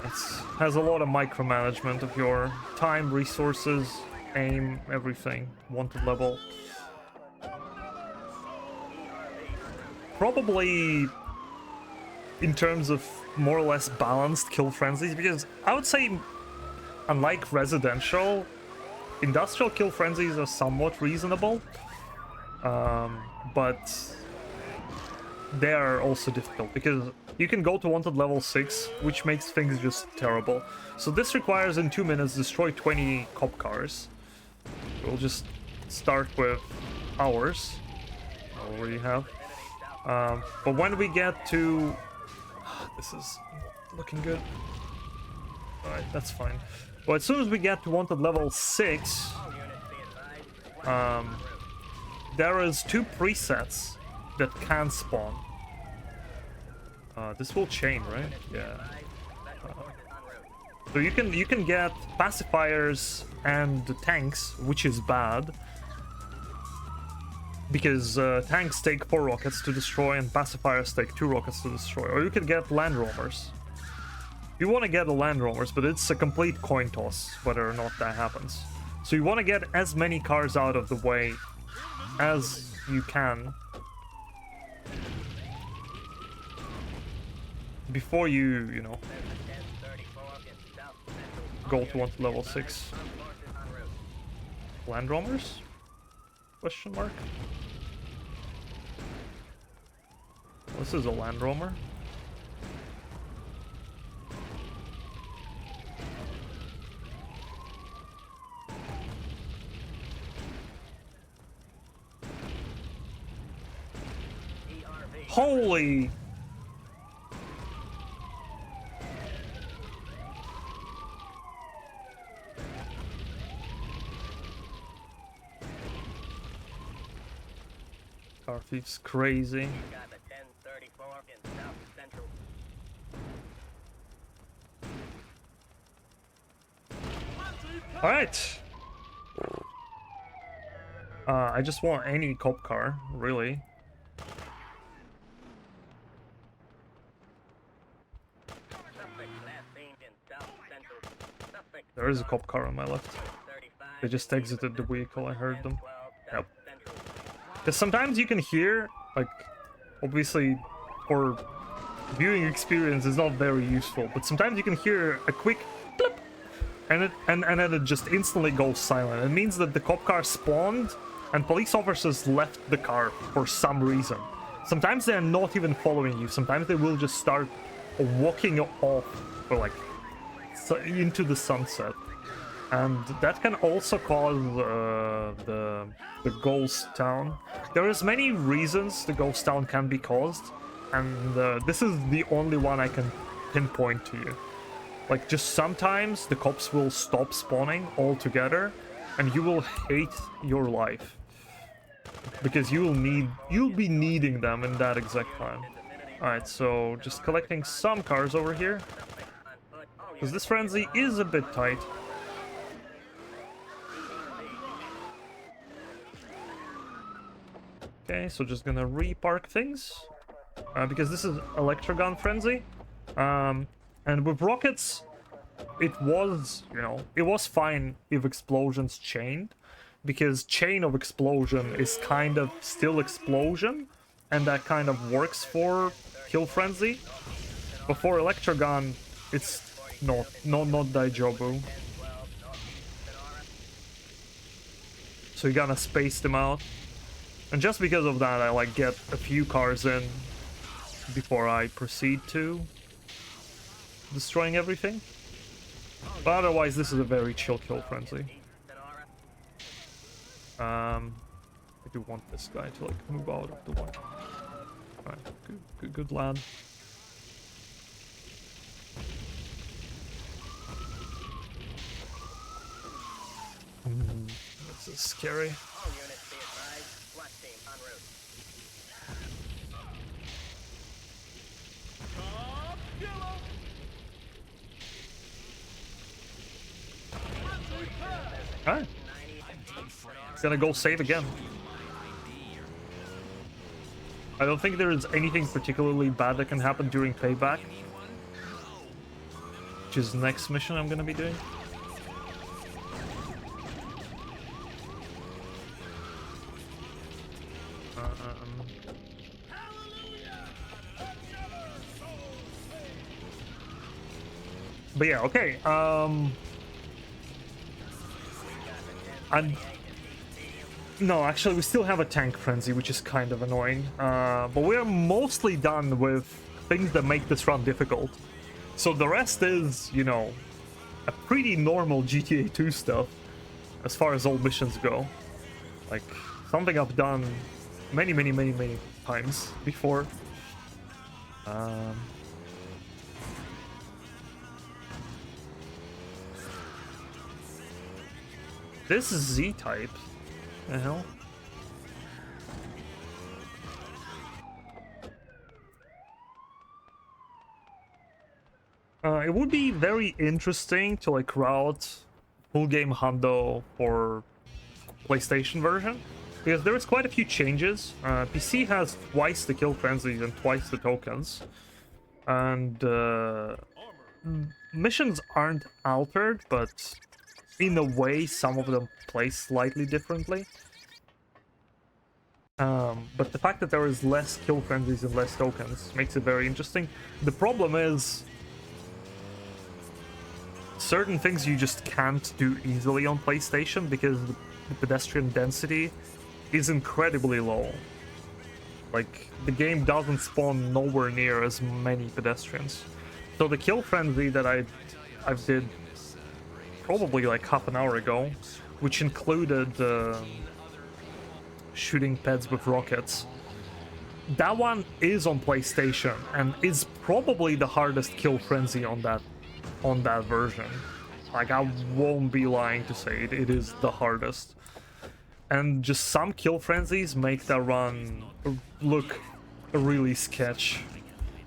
It has a lot of micromanagement of your time, resources, aim, everything. Wanted level. Probably in terms of more or less balanced kill frenzies, because I would say, unlike residential, industrial kill frenzies are somewhat reasonable, but they are also difficult, because you can go to wanted level 6, which makes things just terrible. So this requires in 2 minutes destroy 20 cop cars. We'll just start with ours. I already have. But when we get to... This is looking good. Alright, that's fine. But as soon as we get to wanted level 6, there is 2 presets that can spawn. This will chain, right? Yeah. So you can get pacifiers and tanks, which is bad, because tanks take 4 rockets to destroy and pacifiers take 2 rockets to destroy. Or you can get land roamers. You want to get the land roamers, but it's a complete coin toss whether or not that happens. So you want to get as many cars out of the way as you can before you know, go to one level 6. Land roamers? Question mark? This is a land roamer. Holy! Car thief's crazy. Alright! I just want any cop car, really. There is a cop car on my left. They just exited the vehicle, I heard them. Yep. Because sometimes you can hear, like, obviously, for viewing experience is not very useful, but sometimes you can hear a quick blip, and then it just instantly goes silent. It means that the cop car spawned, and police officers left the car for some reason. Sometimes they're not even following you, sometimes they will just start walking off, or like, into the sunset. And that can also cause the ghost town. There is many reasons the ghost town can be caused, and this is the only one I can pinpoint to you. Like, just sometimes the cops will stop spawning altogether, and you will hate your life because you'll be needing them in that exact time. All right, so just collecting some cars over here because this frenzy is a bit tight. Okay, so just gonna repark things because this is Electrogun frenzy, and with rockets, it was, you know, it was fine if explosions chained, because chain of explosion is kind of still explosion, and that kind of works for kill frenzy. But for Electrogun, it's not daijobu. So you gotta space them out. And just because of that, I like get a few cars in before I proceed to destroying everything. But otherwise, this is a very chill kill frenzy. I do want this guy to like move out of the way. Alright, good lad. This is scary. Alright. It's gonna go save again. I don't think there is anything particularly bad that can happen during payback, which is the next mission I'm gonna be doing. But yeah, okay. No, actually, we still have a tank frenzy, which is kind of annoying. But we're mostly done with things that make this run difficult. So the rest is, you know, a pretty normal GTA 2 stuff as far as all missions go. Like, something I've done many times before. This is Z-type. The hell? It would be very interesting to like route full game hundo for PlayStation version, because there is quite a few changes. PC has twice the kill frenzies and twice the tokens, and missions aren't altered, but in a way some of them play slightly differently. But the fact that there is less kill frenzies and less tokens makes it very interesting. The problem is certain things you just can't do easily on PlayStation because the pedestrian density is incredibly low. Like, the game doesn't spawn nowhere near as many pedestrians. So the kill frenzy that I did probably like half an hour ago, which included shooting pets with rockets, that one is on PlayStation and is probably the hardest kill frenzy on that version. Like, I won't be lying to say it is the hardest. And just some kill frenzies make that run look really sketch.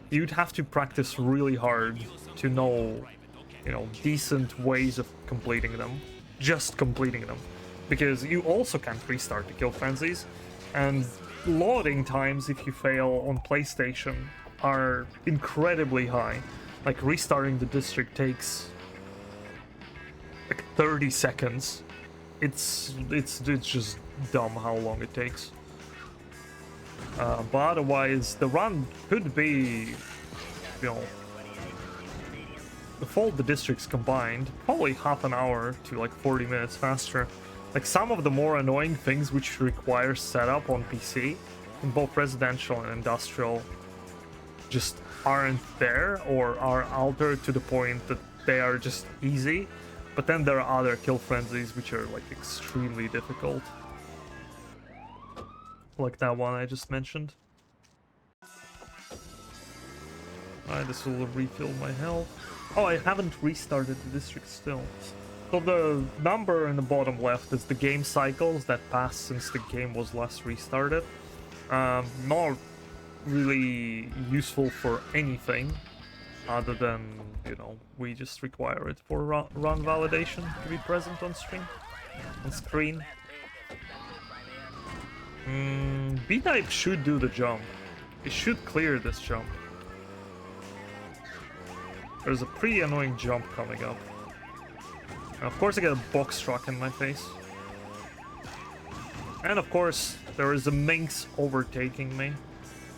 You'd have to practice really hard to know, you know, decent ways of completing them. Just completing them. Because you also can't restart the kill frenzies, and loading times, if you fail on PlayStation, are incredibly high. Like, restarting the district takes like 30 seconds. It's just dumb how long it takes. But otherwise, the run could be, you know, if all the districts combined, probably half an hour to like 40 minutes faster. Like some of the more annoying things which require setup on PC in both residential and industrial just aren't there or are altered to the point that they are just easy. But then there are other kill frenzies which are like extremely difficult. Like that one I just mentioned. Alright, this will refill my health. Oh, I haven't restarted the district still. So the number in the bottom left is the game cycles that passed since the game was last restarted. Not really useful for anything other than, you know, we just require it for run validation to be present on screen. B-type should do the jump. It should clear this jump. There's a pretty annoying jump coming up. And of course I get a box truck in my face. And of course, there is a minx overtaking me.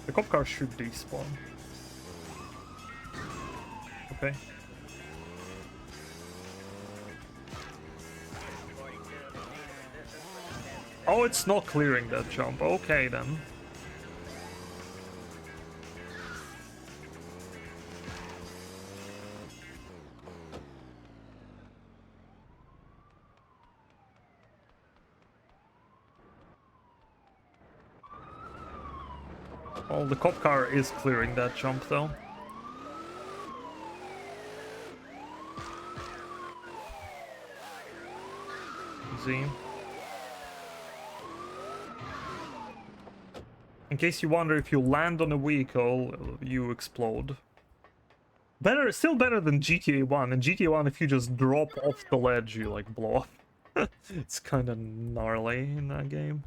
The cop car should despawn. Okay. Oh, it's not clearing that jump. Okay, then. Well, the cop car is clearing that jump, though. Easy. In case you wonder, if you land on a vehicle, you explode. Still better than GTA 1. In GTA 1, if you just drop off the ledge, you like blow up. It's kind of gnarly in that game.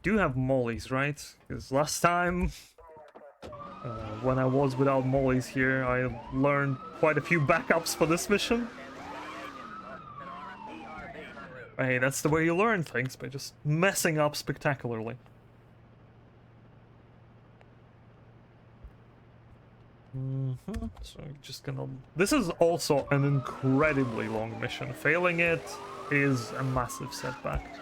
Do have mollies, right? Because last time, when I was without mollies here, I learned quite a few backups for this mission. Hey, that's the way you learn things, by just messing up spectacularly. So I'm just gonna... This is also an incredibly long mission. Failing it is a massive setback.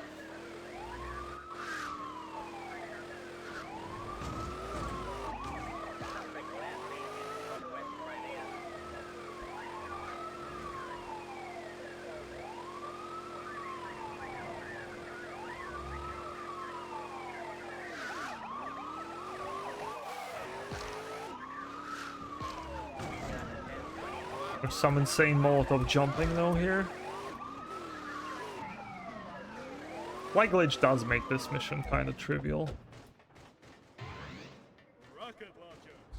There's some insane Molotov jumping though here. Flight glitch does make this mission kind of trivial.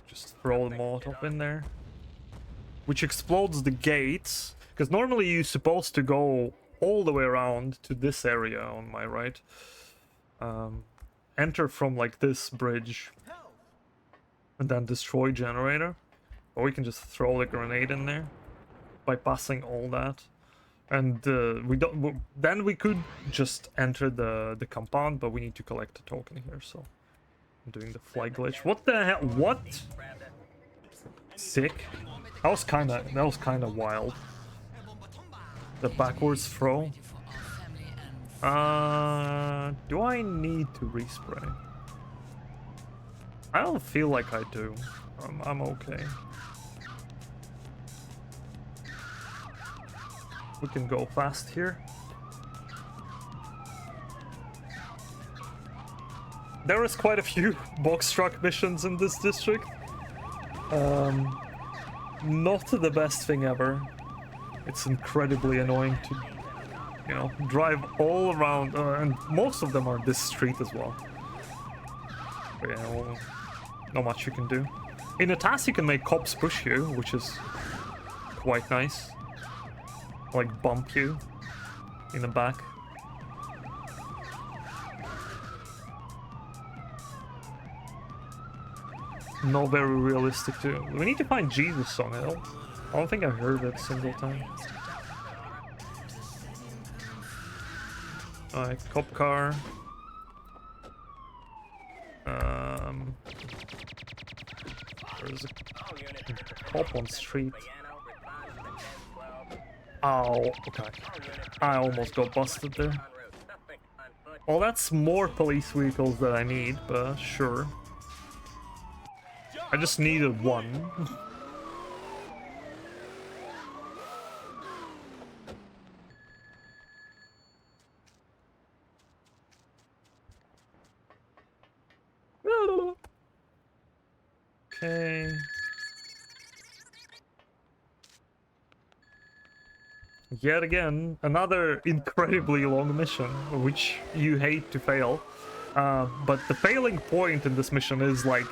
Just throw the Molotov in there. Which explodes the gates. Because normally you're supposed to go all the way around to this area on my right. Enter from like this bridge. And then destroy generator. Or we can just throw the grenade in there, bypassing all that, and we don't. Then we could just enter the compound, but we need to collect a token here. So I'm doing the fly glitch. What the hell? What? Sick. That was kind of wild. The backwards throw. Do I need to respray? I don't feel like I do. I'm okay. We can go fast here. There is quite a few box truck missions in this district. Not the best thing ever. It's incredibly annoying to, you know, drive all around, and most of them are this street as well. But yeah, well, not much you can do. In a task you can make cops push you, which is quite nice. Like bump you in the back. Not very realistic too. We need to find Jesus song. I don't think I heard it a single time. Cop car. There's a cop on street. Oh, okay. I almost got busted there. Well, that's more police vehicles that I need, but sure. I just needed one. Okay. Yet again, another incredibly long mission, which you hate to fail. But the failing point in this mission is like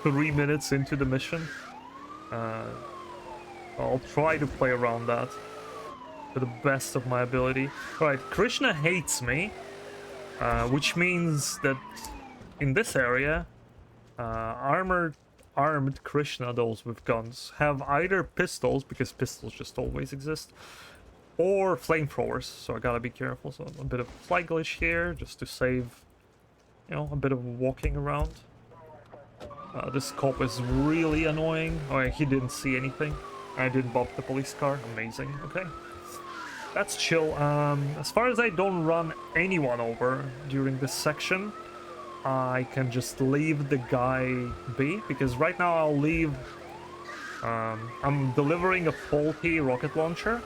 3 minutes into the mission. I'll try to play around that to the best of my ability. Right, Krishna hates me, which means that in this area, armed Krishna, those with guns, have either pistols, because pistols just always exist, or flamethrowers, so I gotta be careful. So a bit of flight glitch here, just to save, you know, a bit of walking around. This cop is really annoying. Oh, he didn't see anything. I didn't bump the police car. Amazing. Okay. That's chill. As far as I don't run anyone over during this section, I can just leave the guy be, because right now I'll leave... I'm delivering a faulty rocket launcher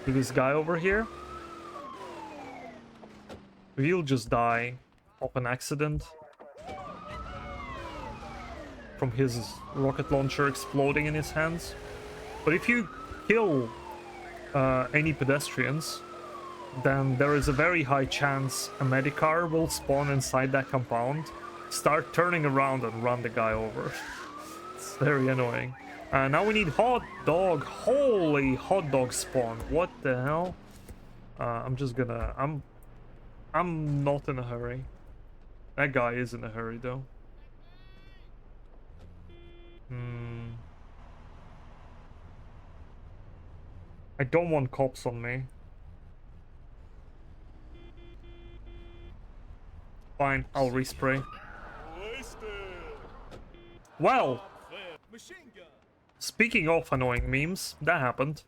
to this guy over here. He'll just die of an accident from his rocket launcher exploding in his hands. But if you kill any pedestrians, then there is a very high chance a medicar will spawn inside that compound, start turning around and run the guy over. It's very annoying. Now we need hot dog. Holy hot dog spawn. What the hell? I'm just gonna... I'm not in a hurry. That guy is in a hurry though. I don't want cops on me. Fine, I'll respray. Well, speaking of annoying memes, that happened.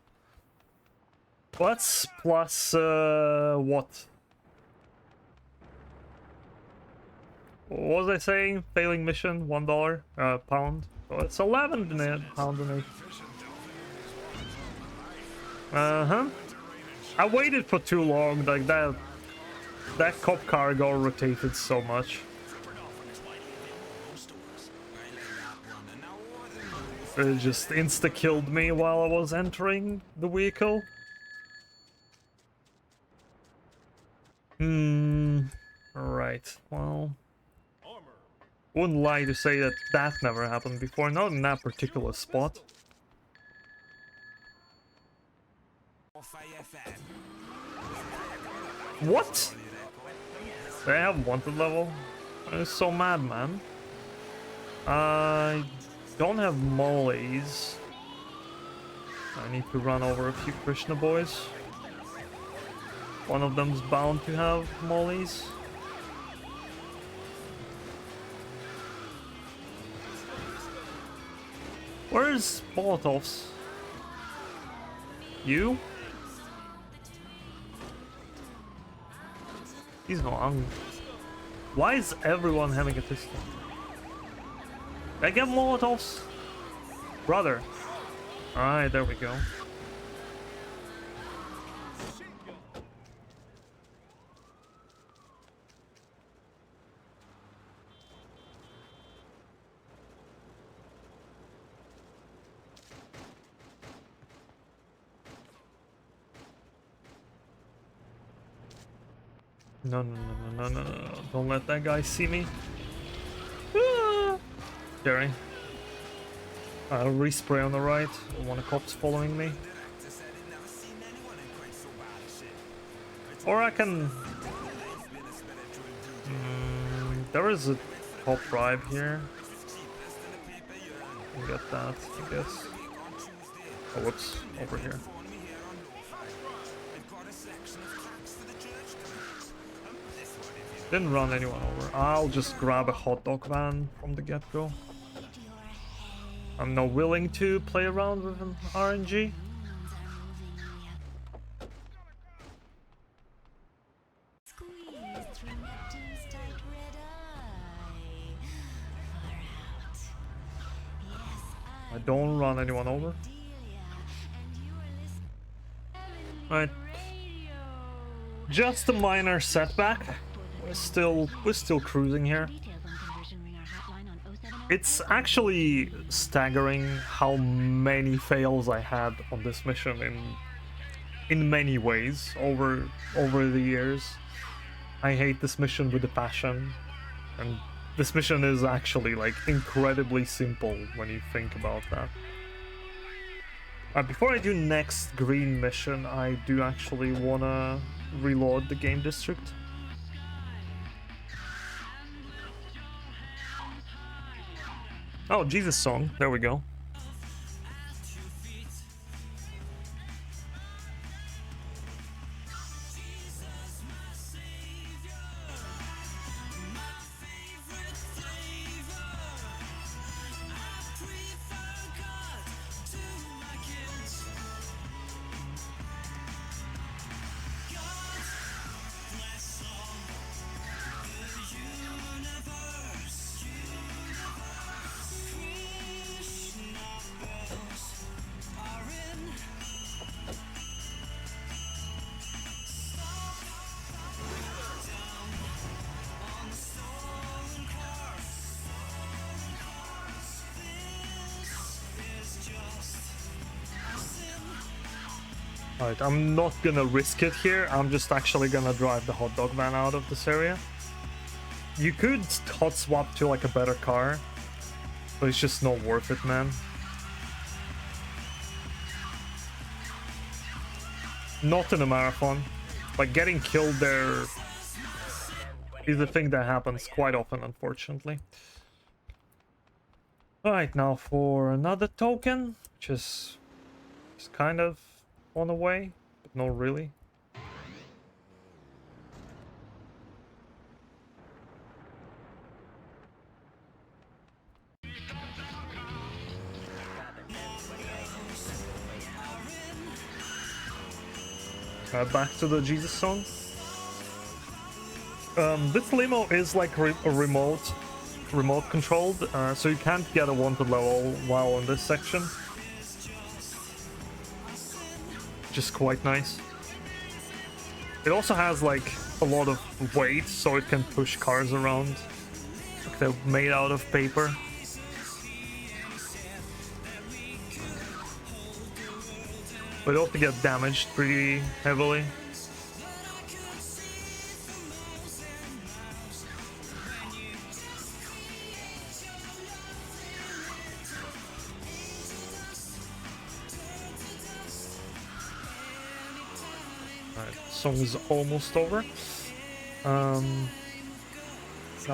Let's plus what? What was I saying? Failing mission, $1 pound. So it's 11 pound and 8. I waited for too long. Like that cop car got rotated so much. It just insta-killed me while I was entering the vehicle. Alright, well... Wouldn't lie to say that that never happened before, not in that particular spot. What? They have wanted level? I'm so mad, man. I don't have mollies. I need to run over a few Krishna boys. One of them's bound to have mollies. Where's Molotovs? You? He's not hungry. Why is everyone having a pistol? Did I get Molotovs? Brother. Alright, there we go. No. Don't let that guy see me. Scary. I'll respray on the right. One of the cops following me. Or I can... there is a cop bribe here. I'll get that, I guess. Oh, whoops. Over here. Didn't run anyone over. I'll just grab a hot dog van from the get-go. I'm not willing to play around with an RNG. I don't run anyone over. Right. Just a minor setback. We're still cruising here. It's actually staggering how many fails I had on this mission in many ways over the years. I hate this mission with a passion, and this mission is actually like incredibly simple when you think about that. Before I do next green mission, I do actually wanna reload the game district. Oh, Jesus song. There we go. Alright, I'm not gonna risk it here. I'm just actually gonna drive the hot dog van out of this area. You could hot swap to like a better car, but it's just not worth it, man. Not in a marathon. Like, getting killed there is a thing that happens quite often, unfortunately. Alright, now for another token, which is kind of on the way, but not really. Back to the Jesus song. This limo is like a remote controlled, so you can't get a wanted level while on this section, which is quite nice. It also has like a lot of weight, so it can push cars around. Like, they're made out of paper. But it also get damaged pretty heavily. Alright, song is almost over. Now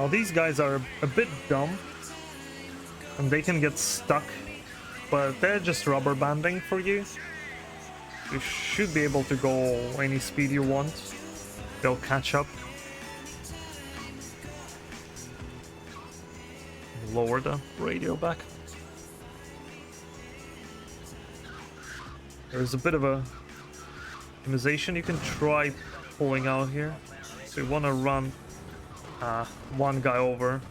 these guys are a bit dumb, and they can get stuck, but they're just rubber banding for you. You should be able to go any speed you want. They'll catch up. Lower the radio back. There's a bit of a optimization you can try pulling out here. So you want to run one guy over,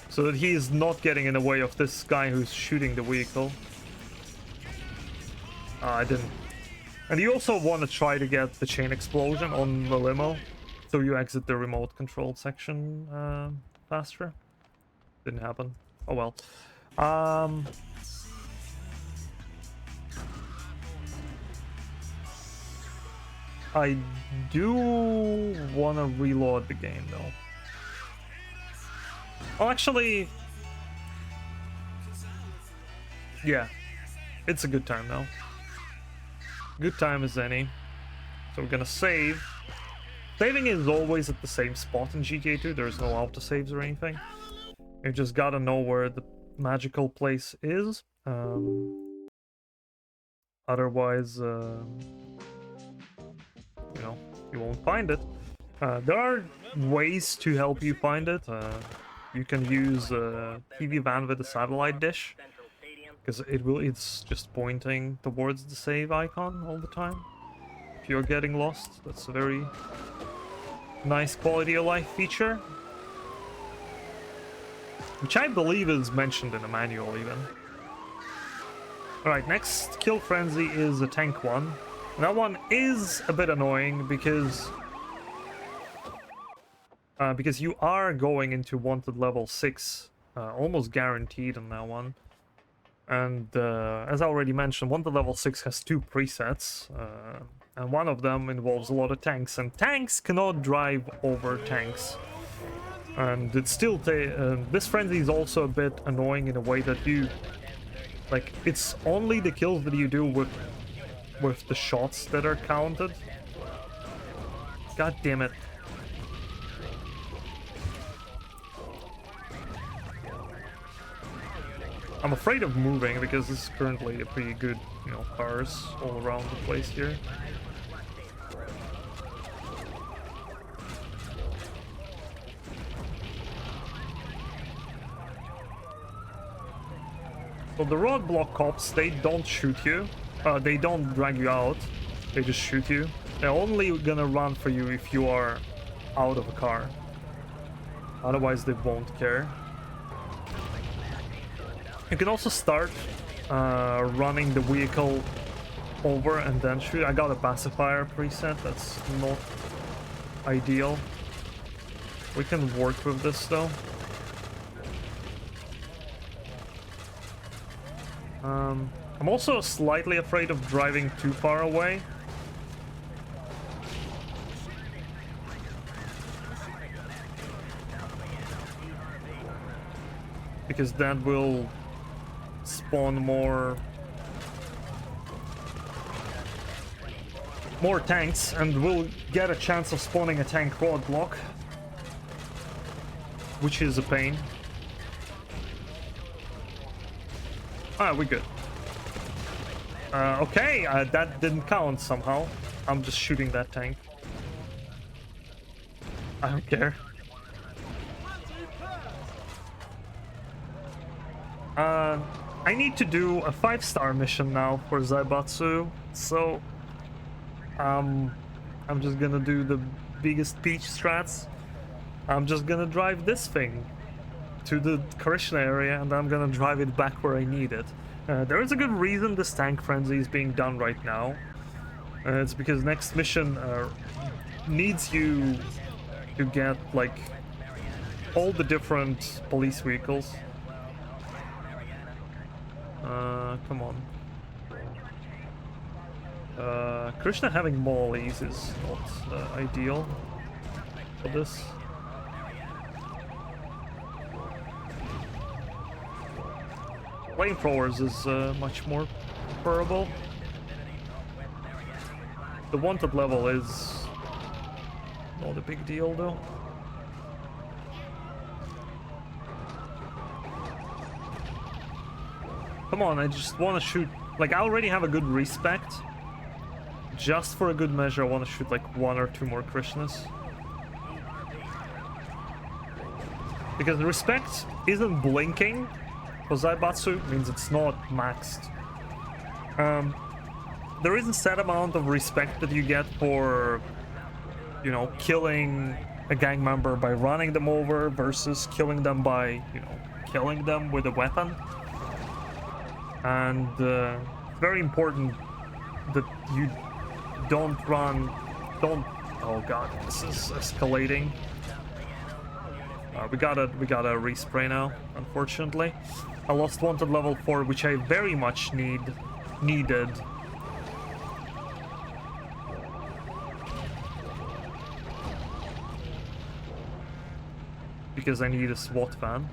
so that he is not getting in the way of this guy who's shooting the vehicle. I didn't. And you also want to try to get the chain explosion on the limo, so you exit the remote controlled section faster. Didn't happen. Oh well. I do want to reload the game though. Oh, actually, yeah, it's a good time now. Good time as any. So we're gonna save. Saving is always at the same spot in GTA 2. There's no autosaves or anything. You just gotta know where the magical place is. Otherwise, you know, you won't find it. There are ways to help you find it. You can use a TV van with a satellite dish, because it's just pointing towards the save icon all the time. If you're getting lost, that's a very nice quality of life feature, which I believe is mentioned in the manual even. Alright, next kill frenzy is a tank one. And that one is a bit annoying because you are going into wanted level 6, almost guaranteed on that one. And as I already mentioned, wanted level 6 has 2 presets, and one of them involves a lot of tanks, and tanks cannot drive over tanks. And it's still this frenzy is also a bit annoying in a way that like, it's only the kills that you do with the shots that are counted. God damn it. I'm afraid of moving because this is currently a pretty good, you know, cars all around the place here. So the roadblock cops, they don't shoot you. They don't drag you out. They just shoot you. They're only gonna run for you if you are out of a car. Otherwise, they won't care. You can also start running the vehicle over and then shoot. I got a pacifier preset. That's not ideal. We can work with this though. I'm also slightly afraid of driving too far away. Because that will spawn more tanks, and we'll get a chance of spawning a tank roadblock, which is a pain. Ah, we're good. Okay, that didn't count somehow. I'm just shooting that tank. I don't care. I need to do a 5-star mission now for Zaibatsu, so I'm just gonna do the biggest peach strats. I'm just gonna drive this thing to the Krishna area, and I'm gonna drive it back where I need it. There is a good reason this tank frenzy is being done right now. It's because next mission needs you to get like all the different police vehicles. Come on. Krishna having mollies is not ideal for this. Flamethrowers is much more preferable. The wanted level is not a big deal though. Come on, I just want to shoot. Like, I already have a good respect. Just for a good measure, I want to shoot like 1 or 2 more Krishnas. Because the respect isn't blinking for Zaibatsu, means it's not maxed. There is a set amount of respect that you get for, you know, killing a gang member by running them over versus killing them by, you know, killing them with a weapon. And very important that you don't run, oh god, this is escalating. We gotta respray now, unfortunately. I lost wanted level 4, which I very much needed. Because I need a SWAT van.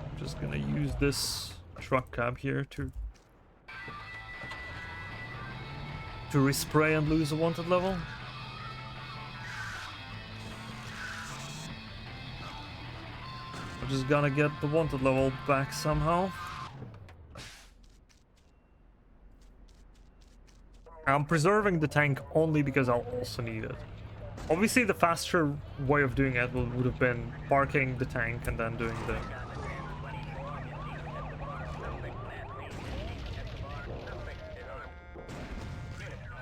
I'm just gonna use this truck cab here to respray and lose a wanted level. I'm just gonna get the wanted level back somehow. I I'm preserving the tank only because I'll also need it. Obviously, the faster way of doing it would have been parking the tank and then doing the...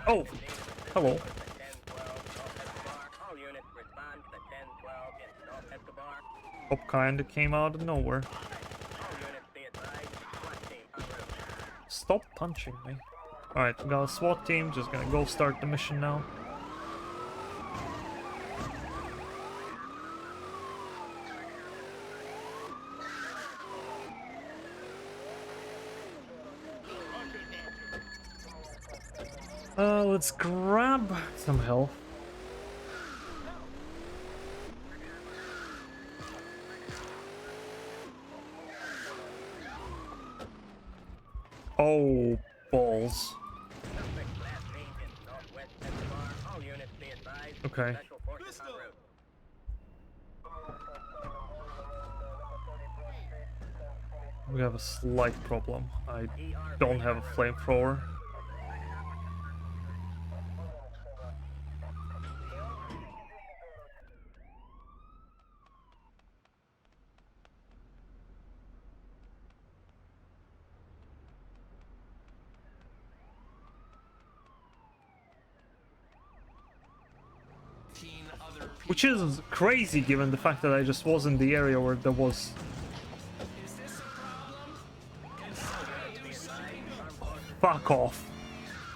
Oh! Hello. Pop kinda came out of nowhere. Stop punching me. Alright, we got a SWAT team, just gonna go start the mission now. Let's grab some health. Oh, balls. Okay. We have a slight problem. I don't have a flamethrower. Which is crazy given the fact that I just was in the area where there was... Fuck off.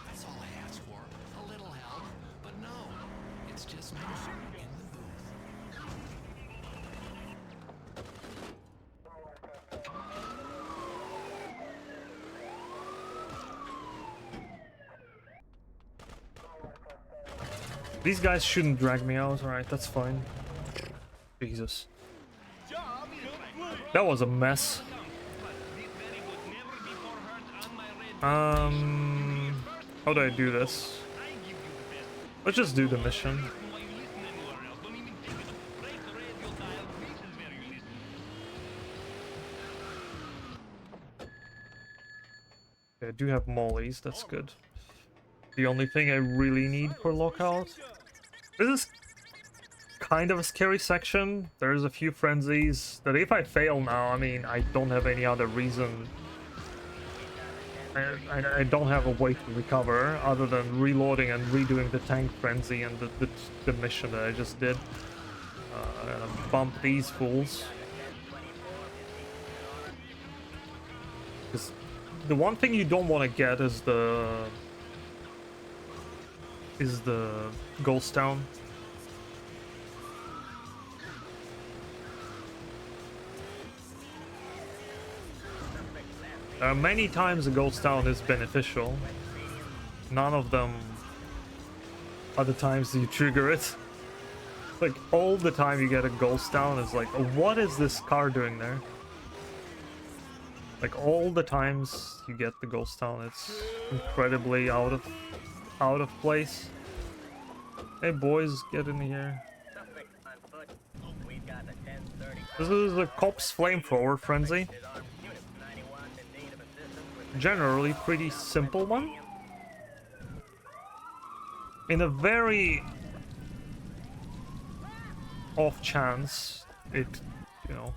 That's all I asked for. A little help. But no, it's just me in the booth. These guys shouldn't drag me out. Alright, that's fine. Jesus. That was a mess. How do I do this? Let's just do the mission. Okay, I do have mollies, that's good. The only thing I really need for lockout. This is kind of a scary section. There's a few frenzies that if I fail now, I mean, I don't have any other reason. I don't have a way to recover other than reloading and redoing the tank frenzy and the mission that I just did. I'm gonna bump these fools. Because the one thing you don't want to get is the ghost town. Many times a ghost town is beneficial. None of them are the times you trigger it. Like all the time you get a ghost town is like, oh, what is this car doing there? Like all the times you get the ghost town, it's incredibly out of place. Hey boys, get in here. This is a cop's flamethrower frenzy. Generally pretty simple one. In a very off chance it, you know,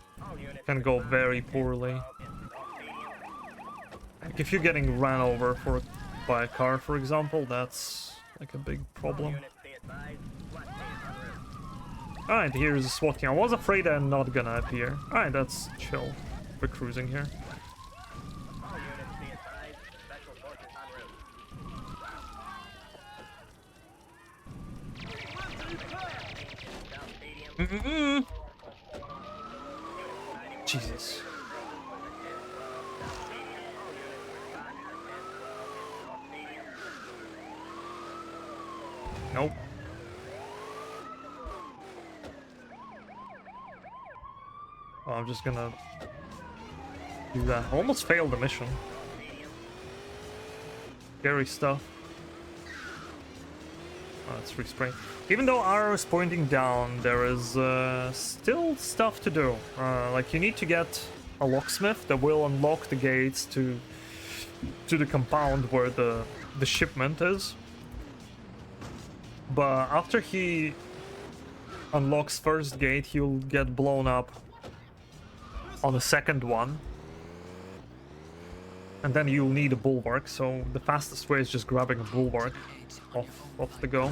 can go very poorly. Like if you're getting ran over by a car, for example, that's like a big problem. Alright, here's a SWAT team. I was afraid I'm not gonna appear. Alright, that's chill. We're cruising here. Jesus. Nope. Oh, I'm just gonna do that. Almost failed the mission. Scary stuff. Oh, it's respray. Even though arrow is pointing down, there is still stuff to do. Like you need to get a locksmith that will unlock the gates to the compound where the shipment is. But after he unlocks first gate, he'll get blown up on the second one. And then you'll need a bulwark, so the fastest way is just grabbing a bulwark off the go.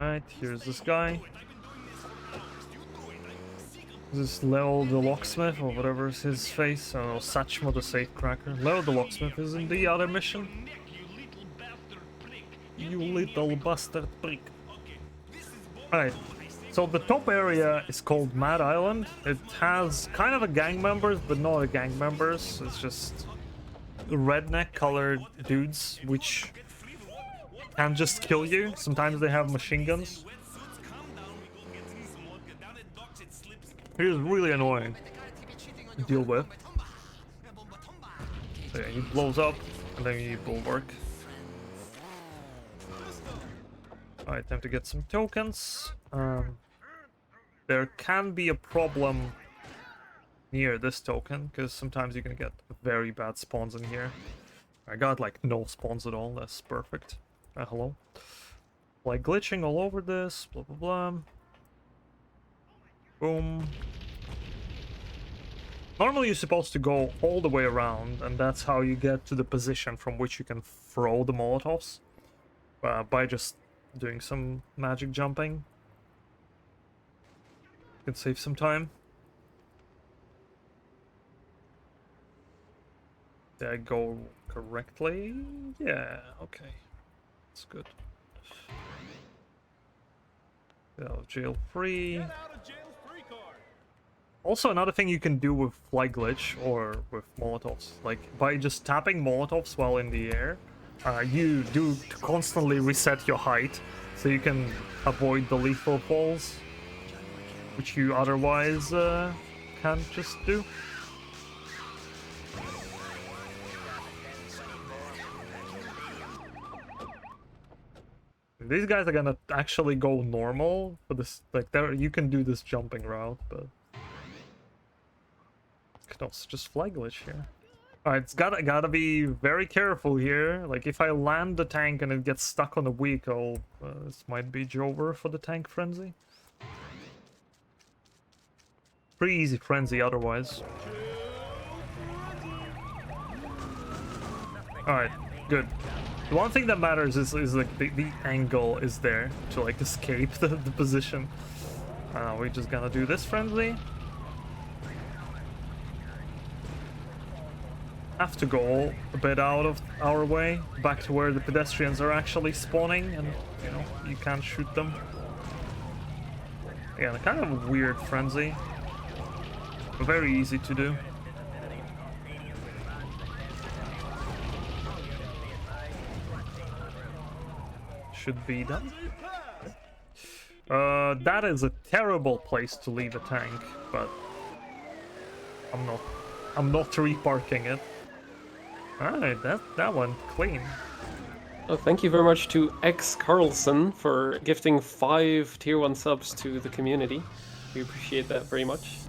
Alright, here's this guy. This Leo the Locksmith, or whatever is his face. I don't know, Satchmo the Safecracker. Leo the Locksmith is in the other mission. You little bastard prick. Alright, so the top area is called Mad Island. It has kind of a gang members, but not a gang members. It's just redneck colored dudes, which can just kill you. Sometimes they have machine guns. It is really annoying to deal with. So yeah, he blows up, and then you need bulwark. Alright, time to get some tokens. There can be a problem near this token, because sometimes you're gonna get very bad spawns in here. I got like no spawns at all, that's perfect. Hello. Like glitching all over this, blah blah blah. Boom. Normally you're supposed to go all the way around, and that's how you get to the position from which you can throw the Molotovs. By just doing some magic jumping. You can save some time. Did I go correctly? Yeah, okay. That's good. Jail free. Also, another thing you can do with fly glitch or with Molotovs, like by just tapping Molotovs while in the air, you do constantly reset your height, so you can avoid the lethal falls, which you otherwise can't just do. These guys are gonna actually go normal for this. Like, there you can do this jumping route, but Knoss just fly glitch here. Alright, it's gotta be very careful here. Like, if I land the tank and it gets stuck on the vehicle, this might be over for the tank frenzy. Pretty easy frenzy otherwise. Alright, good. The one thing that matters is like the angle is there to like escape the position. We're just gonna do this frenzy. Have to go a bit out of our way, back to where the pedestrians are actually spawning, and you know, you can't shoot them. Yeah, kind of a weird frenzy. Very easy to do. Should be done. That is a terrible place to leave a tank, but I'm not reparking it. Alright, that one clean. Oh, thank you very much to X Carlson for gifting 5 tier 1 subs to the community. We appreciate that very much.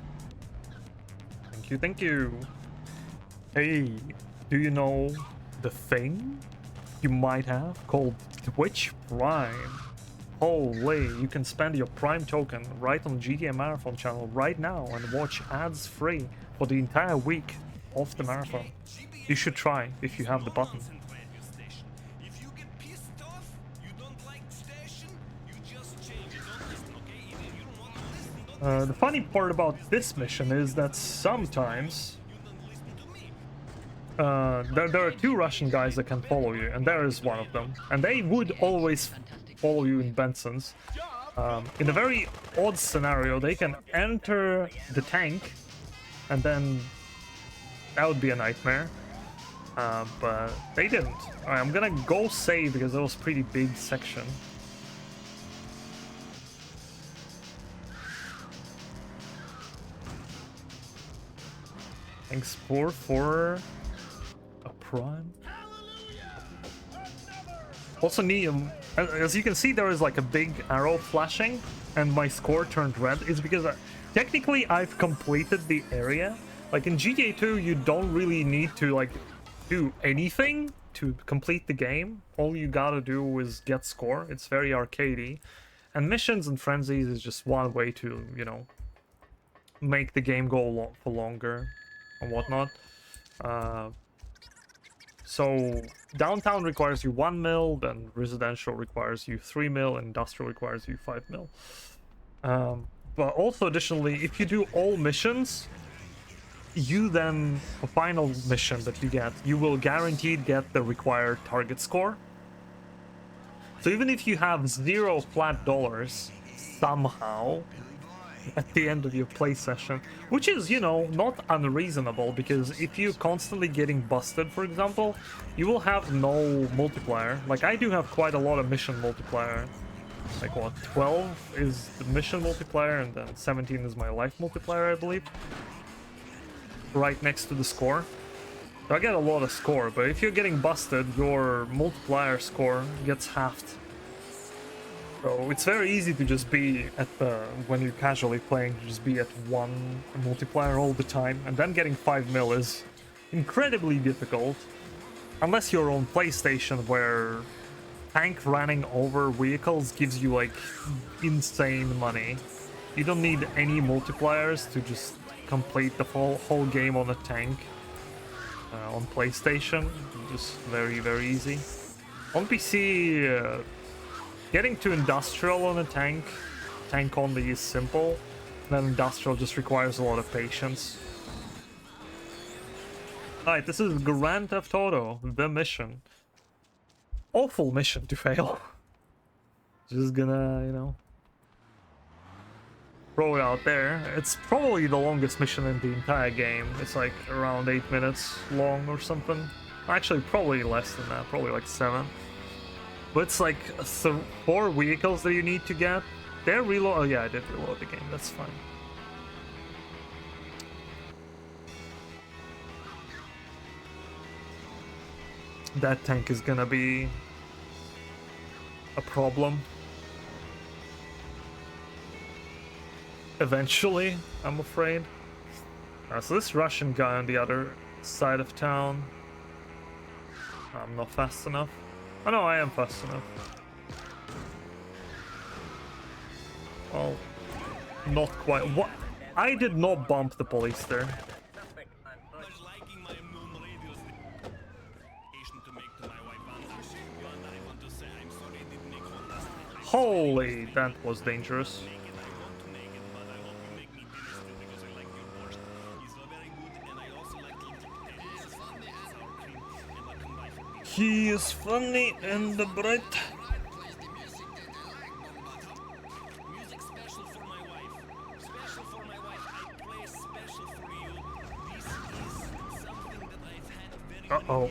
Thank you. Hey, do you know the thing you might have called Twitch Prime? Holy, you can spend your Prime token right on GTAMarathon channel right now and watch ads free for the entire week of the marathon. You should try if you have the button. The funny part about this mission is that sometimes there are 2 Russian guys that can follow you, and there is one of them. And they would always follow you in Benson's. In a very odd scenario, they can enter the tank, and then that would be a nightmare. But they didn't. Alright, I'm gonna go save because that was a pretty big section. Thanks for a prime. Also need, as you can see, there is like a big arrow flashing, and my score turned red. It's because technically I've completed the area. Like in GTA 2, you don't really need to like do anything to complete the game. All you gotta do is get score. It's very arcadey, and missions and frenzies is just one way to, you know, make the game go for longer and whatnot. So downtown requires you 1 mil, then residential requires you 3 mil, and industrial requires you 5 mil. But also additionally, if you do all missions, you then, a final mission that you get, you will guaranteed get the required target score. So even if you have 0 flat dollars, somehow, at the end of your play session, which is, you know, not unreasonable, because if you're constantly getting busted, for example, you will have no multiplier. Like, I do have quite a lot of mission multiplier. Like, what, 12 is the mission multiplier, and then 17 is my life multiplier, I believe. Right next to the score. So I get a lot of score, but if you're getting busted, your multiplier score gets halved. So it's very easy to just be at the, when you're casually playing, to just be at 1 multiplier all the time, and then getting 5 mil is incredibly difficult. Unless you're on PlayStation, where tank running over vehicles gives you like insane money. You don't need any multipliers to just complete the whole game on a tank. On PlayStation, just very, very easy. On PC, getting to industrial on a tank only is simple. Then industrial just requires a lot of patience. Alright, this is Grand Theft Auto, the mission. Awful mission to fail. Just gonna, you know, throw it out there. It's probably the longest mission in the entire game. It's like around 8 minutes long or something. Actually, probably less than that, probably like 7. But it's like 4 vehicles that you need to get. They're reload. Oh yeah, I did reload the game. That's fine. That tank is gonna be a problem. Eventually, I'm afraid. So this Russian guy on the other side of town. I'm not fast enough. Oh no, I am fast enough. Well, not quite. What? I did not bump the police there. Holy, that was dangerous. He is funny and bright. Uh-oh.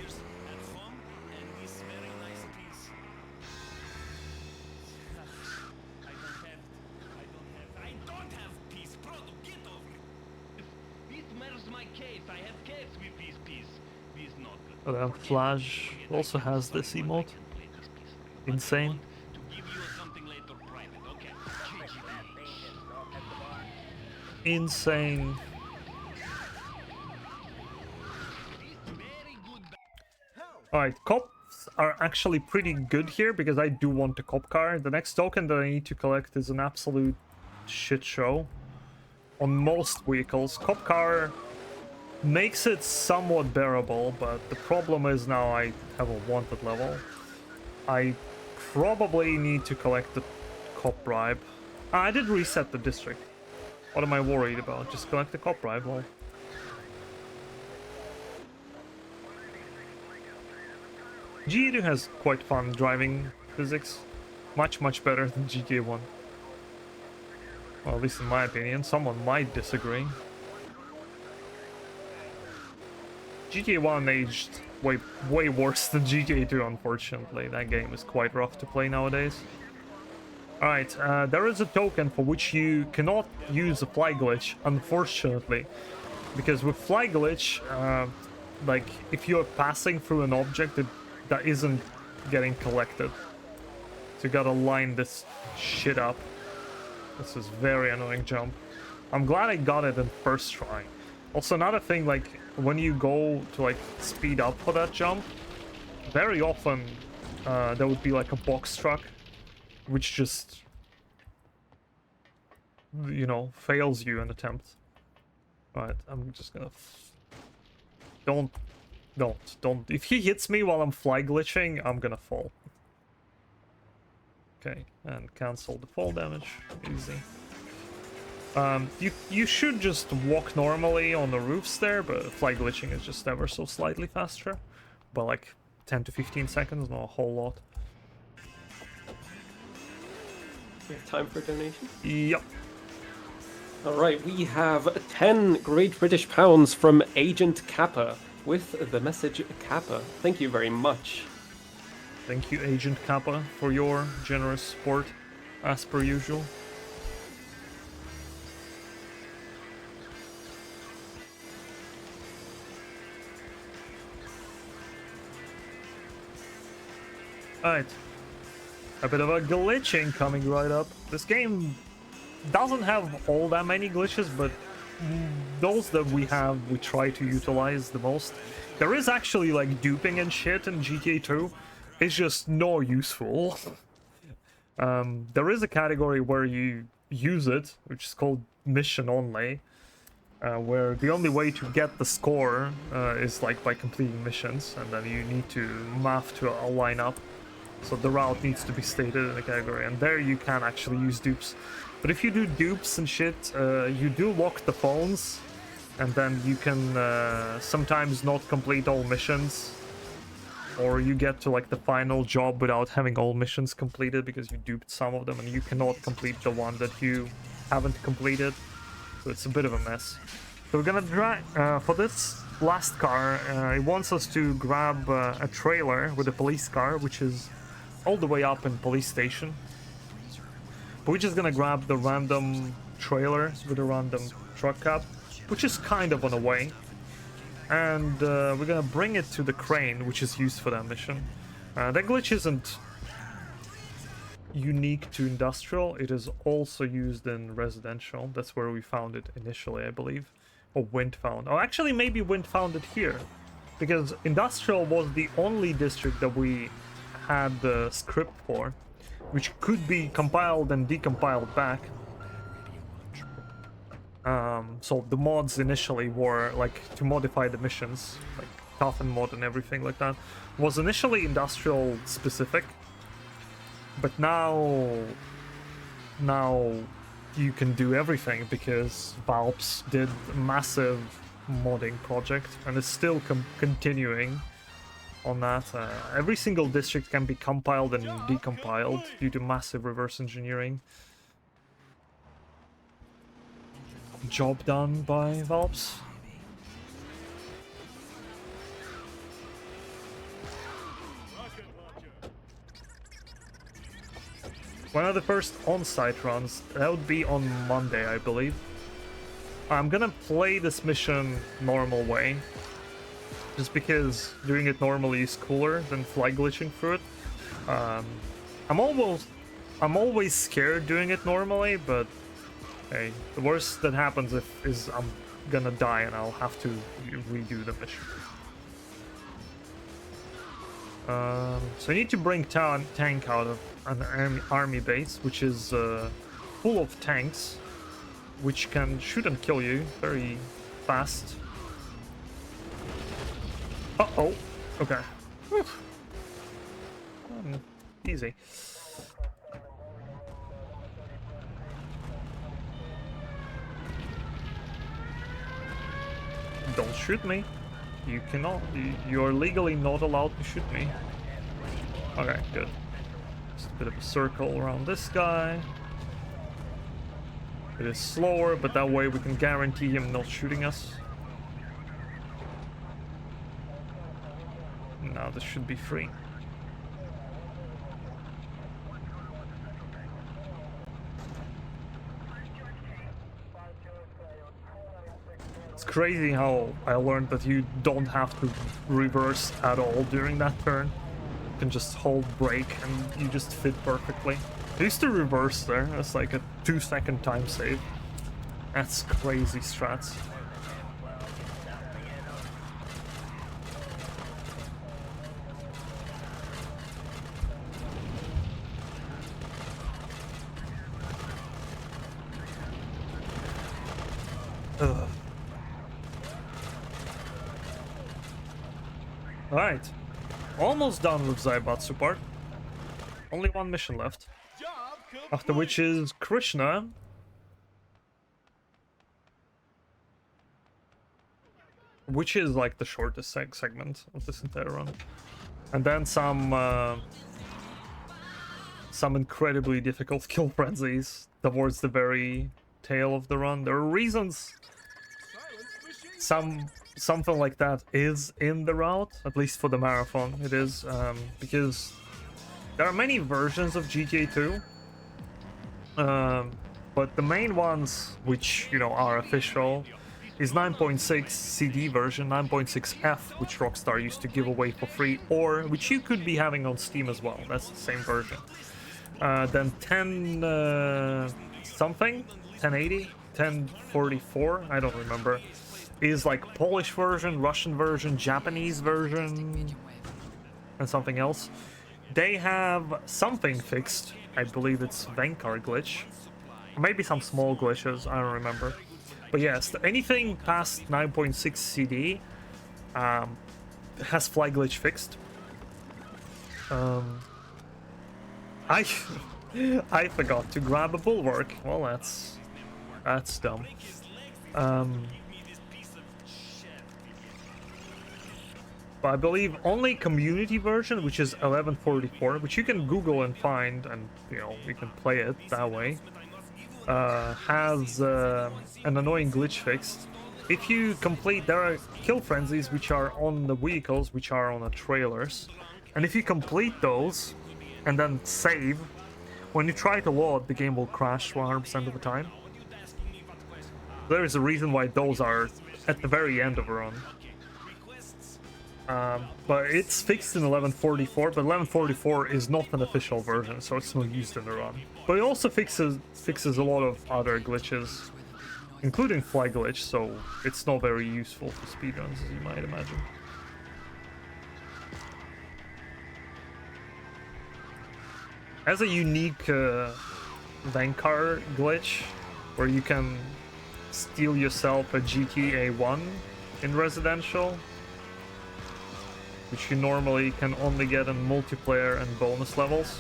Oh, Flash also has this emote. Insane. Insane. Alright, cops are actually pretty good here because I do want a cop car. The next token that I need to collect is an absolute shit show. On most vehicles, cop car makes it somewhat bearable, but the problem is now I have a wanted level. I probably need to collect the cop bribe. I did reset the district. What am I worried about? Just collect the cop bribe, well. GTA 2 has quite fun driving physics. Much better than GTA 1. Well, at least in my opinion. Someone might disagree. GTA 1 aged way worse than GTA 2, unfortunately. That game is quite rough to play nowadays. Alright, there is a token for which you cannot use a fly glitch, unfortunately. Because with fly glitch, like, if you're passing through an object that isn't getting collected. So you gotta line this shit up. This is very annoying jump. I'm glad I got it in first try. Also, another thing, like, when you go to, like, speed up for that jump, very often there would be, like, a box truck, which just, you know, fails you in attempt. Alright, I'm just gonna... Don't. If he hits me while I'm fly glitching, I'm gonna fall. Okay, and cancel the fall damage. Easy. You should just walk normally on the roofs there, but fly glitching is just ever so slightly faster. But like 10 to 15 seconds, not a whole lot. We have time for donation. Yep. All right, we have 10 Great British Pounds from Agent Kappa with the message Kappa. Thank you very much. Thank you, Agent Kappa, for your generous support, as per usual. Alright. A bit of a glitching coming right up. This game doesn't have all that many glitches, but those that we have, we try to utilize the most. There is actually like duping and shit in GTA 2. It's just not useful. There is a category where you use it, which is called mission only, where the only way to get the score is like by completing missions, and then you need to map to a lineup. So the route needs to be stated in the category, and there you can actually use dupes. But if you do dupes and shit, you do lock the phones, and then you can sometimes not complete all missions, or you get to like the final job without having all missions completed because you duped some of them, and you cannot complete the one that you haven't completed. So it's a bit of a mess. So we're gonna drag for this last car. It wants us to grab a trailer with a police car, which is all the way up in police station. But we're just gonna grab the random trailer with a random truck cab, which is kind of on the way. And we're gonna bring it to the crane, which is used for that mission. That glitch isn't unique to industrial, it is also used in residential. That's where we found it initially, I believe. Or Wind found. Oh, actually, maybe Wind found it here. Because industrial was the only district that we had the script for, which could be compiled and decompiled back. So the mods initially were like to modify the missions, like Toughen mod and everything like that, was initially industrial specific, but now you can do everything because Valps did a massive modding project and is still continuing on that. Every single district can be compiled and decompiled due to massive reverse engineering. Job done by Valps. One of the first on-site runs, that would be on Monday, I believe. I'm gonna play this mission normal way, just because doing it normally is cooler than fly glitching through it. I'm always scared doing it normally, but hey, the worst that happens is I'm gonna die and I'll have to redo the mission. So I need to bring tank out of an army base, which is full of tanks, which can shoot and kill you very fast. Uh-oh. Okay. Easy. Don't shoot me. You cannot. You're legally not allowed to shoot me. Okay, good. Just a bit of a circle around this guy. It is slower, but that way we can guarantee him not shooting us. Now this should be free. It's crazy how I learned that you don't have to reverse at all during that turn. can just hold break and you just fit perfectly. I used to reverse there. That's like a 2-second time save. That's crazy strats. Ugh. Alright. Almost done with Zaibatsu part. Only one mission left. Job After which is Krishna. Which is like the shortest segment of this entire run. And then some incredibly difficult kill frenzies towards the very tail of the run. There are reasons something like that is in the route, at least for the marathon. It is because there are many versions of GTA 2, but the main ones, which are official, is 9.6 CD version, 9.6F, which Rockstar used to give away for free, or which you could be having on Steam as well. That's the same version. Then 10 something, 1080, 1044, I don't remember, is like Polish version, Russian version, Japanese version, and something else. They have something fixed. I believe it's Vankar glitch. Maybe some small glitches, I don't remember. But yes, anything past 9.6 CD has fly glitch fixed. I forgot to grab a bulwark. Well, that's dumb. But I believe only community version, which is 1144, which you can Google and find, and you can play it that way, has an annoying glitch fixed. If you complete, there are kill frenzies which are on the vehicles, which are on the trailers, and if you complete those and then save, when you try to load, the game will crash 100% of the time. There is a reason why those are at the very end of a run. But it's fixed in 1144, but 1144 is not an official version, so it's not used in the run. But it also fixes a lot of other glitches, including fly glitch, so it's not very useful for speedruns, as you might imagine. Has a unique Vankar glitch, where you can steal yourself a GTA 1 in residential, which you normally can only get in multiplayer and bonus levels.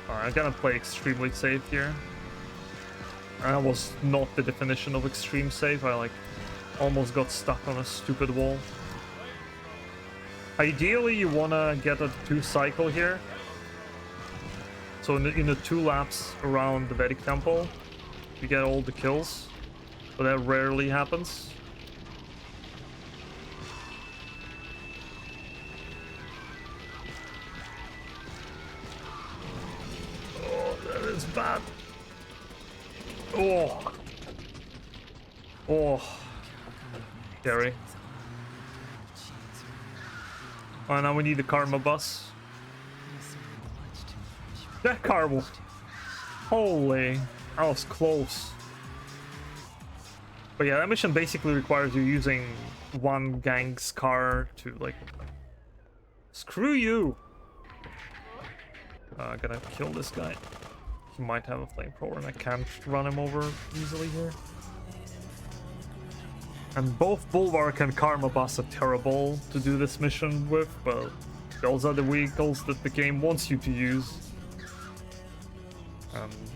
I'm gonna play extremely safe here. That was not the definition of extreme safe. I almost got stuck on a stupid wall. Ideally, you wanna get a 2-cycle here. So in the 2 laps around the Vedic Temple, you get all the kills. But that rarely happens. Oh, that is bad. Oh. Oh. Scary. Oh, now we need the karma bus. That car will... Holy. That was close. But yeah, that mission basically requires you using one gang's car to, screw you! Gonna kill this guy. He might have a flamethrower and I can't run him over easily here. And both Bulwark and Karma Bus are terrible to do this mission with, but those are the vehicles that the game wants you to use.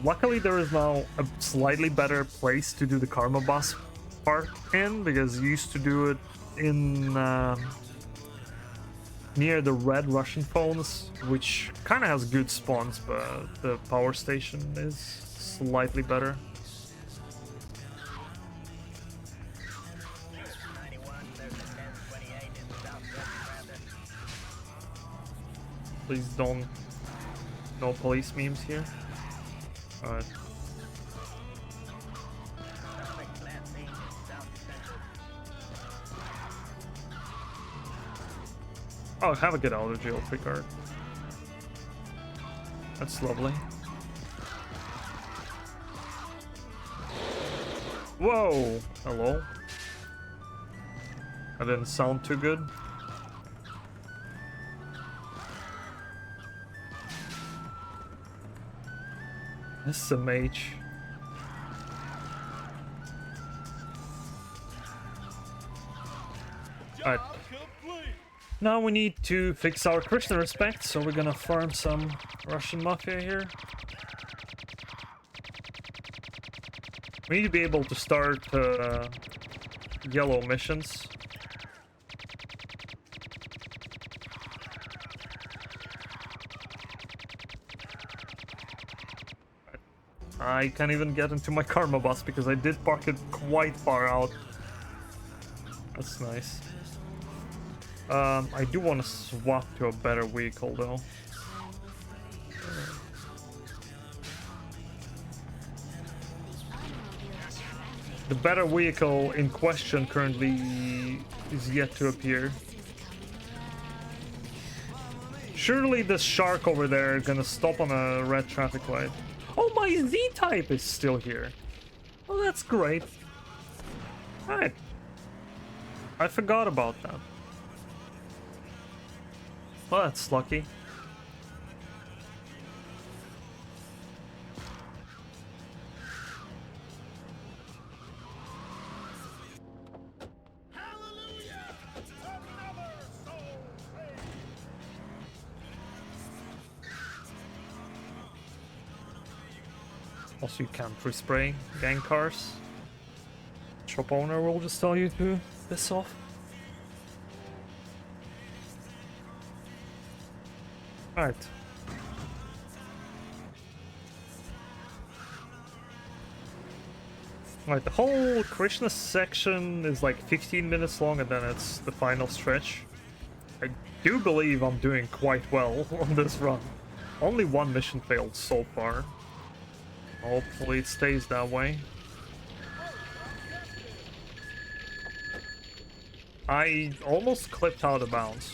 Luckily there is now a slightly better place to do the Karma Bus part in, because you used to do it in near the red Russian phones, which kind of has good spawns, but the power station is slightly better. Please don't... No police memes here. Alright. Oh, have a get out of jail free card. That's lovely. Whoa! Hello. That didn't sound too good. This is a mage. Alright. Now we need to fix our Krishna respect, so we're gonna farm some Russian mafia here. We need to be able to start yellow missions. I can't even get into my karma bus because I did park it quite far out. That's nice. I do want to swap to a better vehicle though. The better vehicle in question currently is yet to appear. Surely this shark over there gonna stop on a red traffic light. Oh, my Z-type is still here. Oh, that's great. Alright. I forgot about that. Well, that's lucky. Hallelujah! Another soul saved! Also, you can't respray gang cars. Shop owner will just tell you to piss off. Alright. Alright, the whole Krishna section is like 15 minutes long and then it's the final stretch. I do believe I'm doing quite well on this run. Only one mission failed so far. Hopefully it stays that way. I almost clipped out of bounds.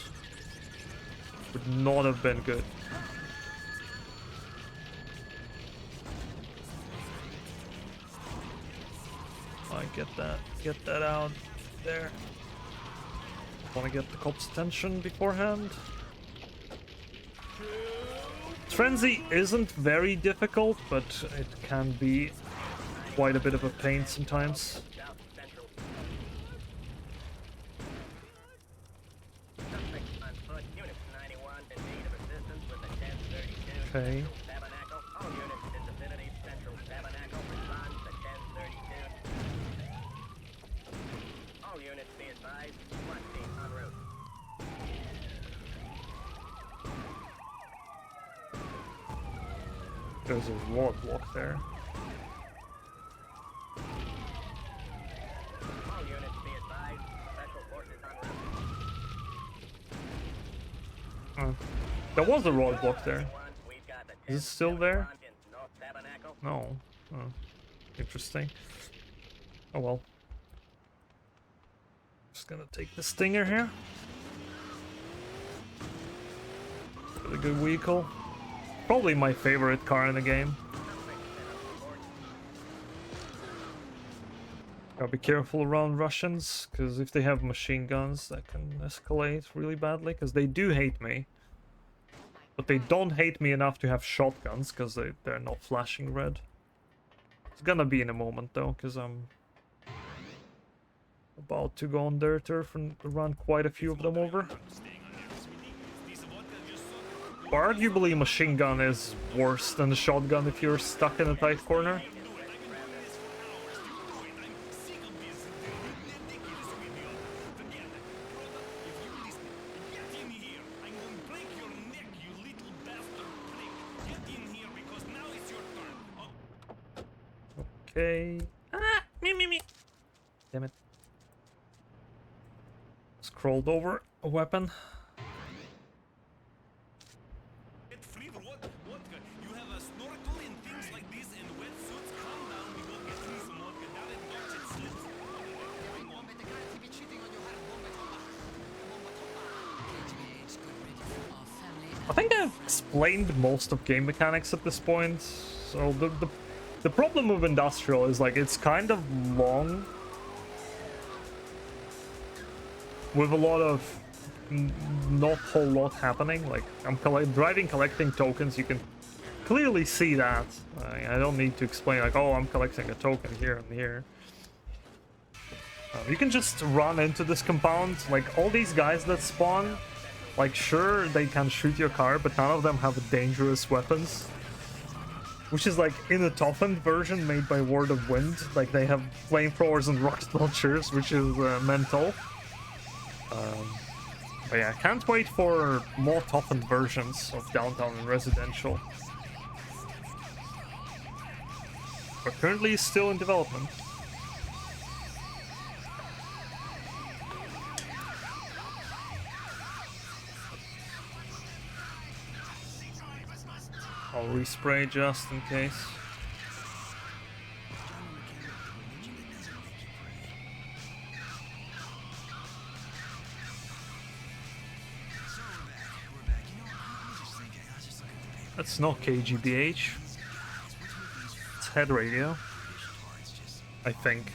Would not have been good. I get that out there. Want to get the cops' attention beforehand. Frenzy isn't very difficult, but it can be quite a bit of a pain sometimes. Okay. There's a roadblock there. There was a roadblock there. Is it still there? No. Oh, interesting. Oh well. Just gonna take the Stinger here. Really good vehicle. Probably my favorite car in the game. Gotta be careful around Russians, because if they have machine guns, that can escalate really badly, because they do hate me. But they don't hate me enough to have shotguns, because they're not flashing red. It's gonna be in a moment, though, because I'm about to go on their turf and run quite a few of them over. But arguably, machine gun is worse than the shotgun if you're stuck in a tight corner. Okay. Ah! Me. Damn it. Scrolled over a weapon. I think I've explained most of game mechanics at this point. So the problem with Industrial is like it's kind of long with a lot of not whole lot happening. Like I'm driving, collecting tokens. You can clearly see that. I don't need to explain like, oh, I'm collecting a token here and here. You can just run into this compound. Like all these guys that spawn, like sure they can shoot your car, but none of them have dangerous weapons. Which is like in a toughened version made by Word of Wind. Like they have flamethrowers and rocket launchers, which is mental. But yeah, I can't wait for more toughened versions of Downtown and Residential. But currently still in development. I'll respray just in case. That's not KGBH. It's head radio. I think.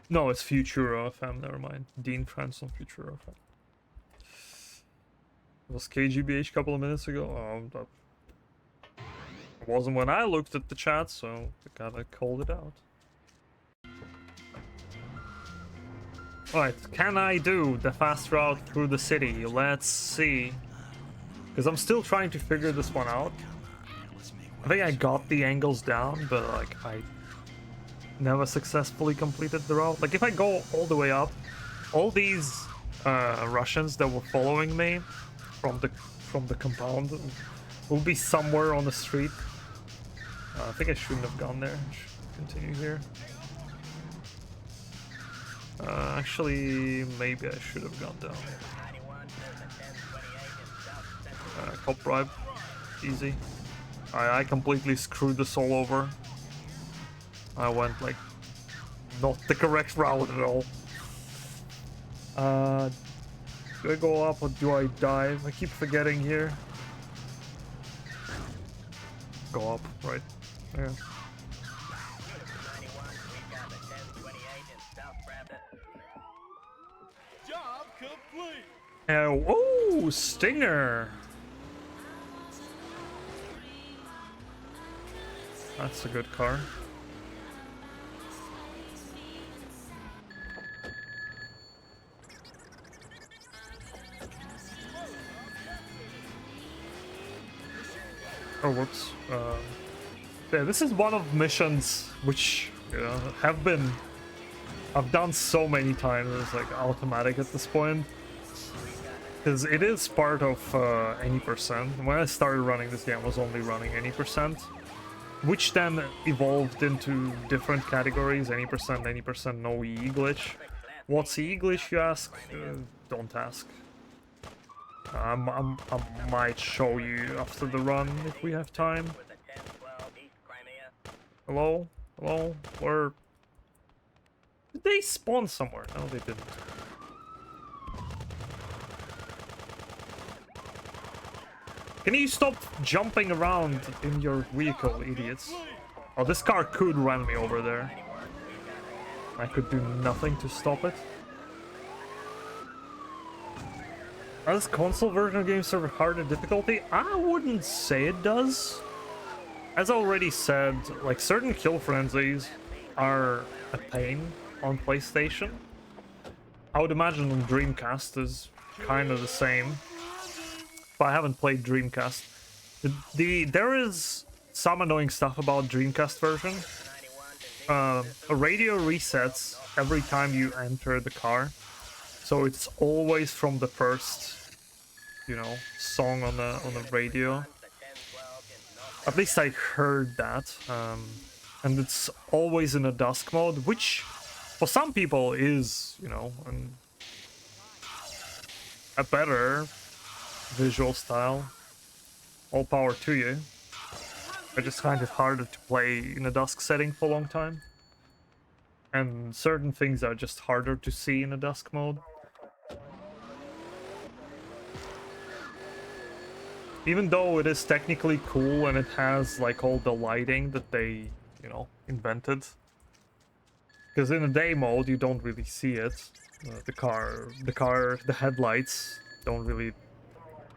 No, it's Futuro FM, never mind. Dean France on Futuro FM. It was KGBH a couple of minutes ago. Oh, that wasn't when I looked at the chat, so I kinda called it out. Alright, can I do the fast route through the city? Let's see. Because I'm still trying to figure this one out. I think I got the angles down, but like I never successfully completed the route. Like if I go all the way up, all these Russians that were following me from the compound will be somewhere on the street. I think I shouldn't have gone there. I should continue here. Actually, maybe I should have gone down. Cop bribe. Easy. I completely screwed this all over. I went like not the correct route at all. Do I go up or do I dive? I keep forgetting here. Go up, right. Yeah. Job complete. Oh, Stinger! That's a good car. Oh, whoops. Yeah, this is one of missions which I've done so many times. It's like automatic at this point. Because it is part of any percent. When I started running this game, I was only running any percent, which then evolved into different categories: any percent, no EE glitch. What's EE glitch, you ask? Don't ask. I might show you after the run if we have time. Hello? Hello? Where? Did they spawn somewhere? No, they didn't. Can you stop jumping around in your vehicle, idiots? Oh, this car could run me over there. I could do nothing to stop it. Does console version of games serve harder difficulty? I wouldn't say it does. As I already said, like certain kill frenzies are a pain on PlayStation. I would imagine on Dreamcast is kind of the same. But I haven't played Dreamcast. There is some annoying stuff about Dreamcast version. A radio resets every time you enter the car. So it's always from the first, song on the radio. At least I heard that. And it's always in a dusk mode, which for some people is, a better visual style. All power to you. I just find it harder to play in a dusk setting for a long time. and certain things are just harder to see in a dusk mode. Even though it is technically cool and it has like all the lighting that they, you know, invented. Because in a day mode you don't really see it. The headlights don't really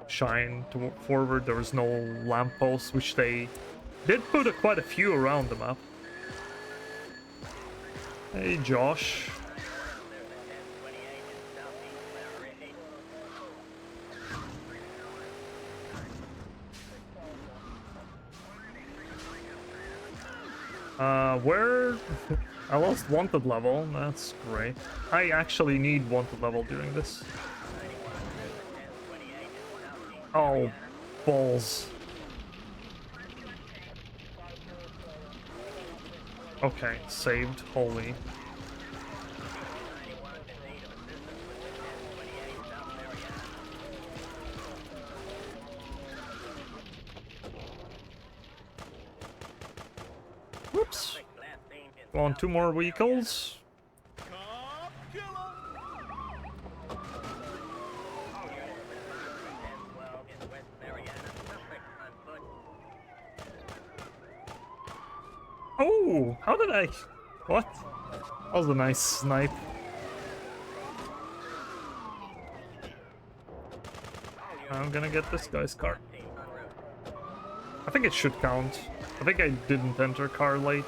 shine forward. There is no lampposts, which they did put quite a few around the map. Hey, Josh. Where... I lost wanted level, that's great. I actually need wanted level during this. Oh, balls. Okay, saved, holy. Whoops. Go on, 2 more vehicles. Cop killer. Oh, how did I... What? That was a nice snipe. I'm gonna get this guy's car. I think it should count. I think I didn't enter car late.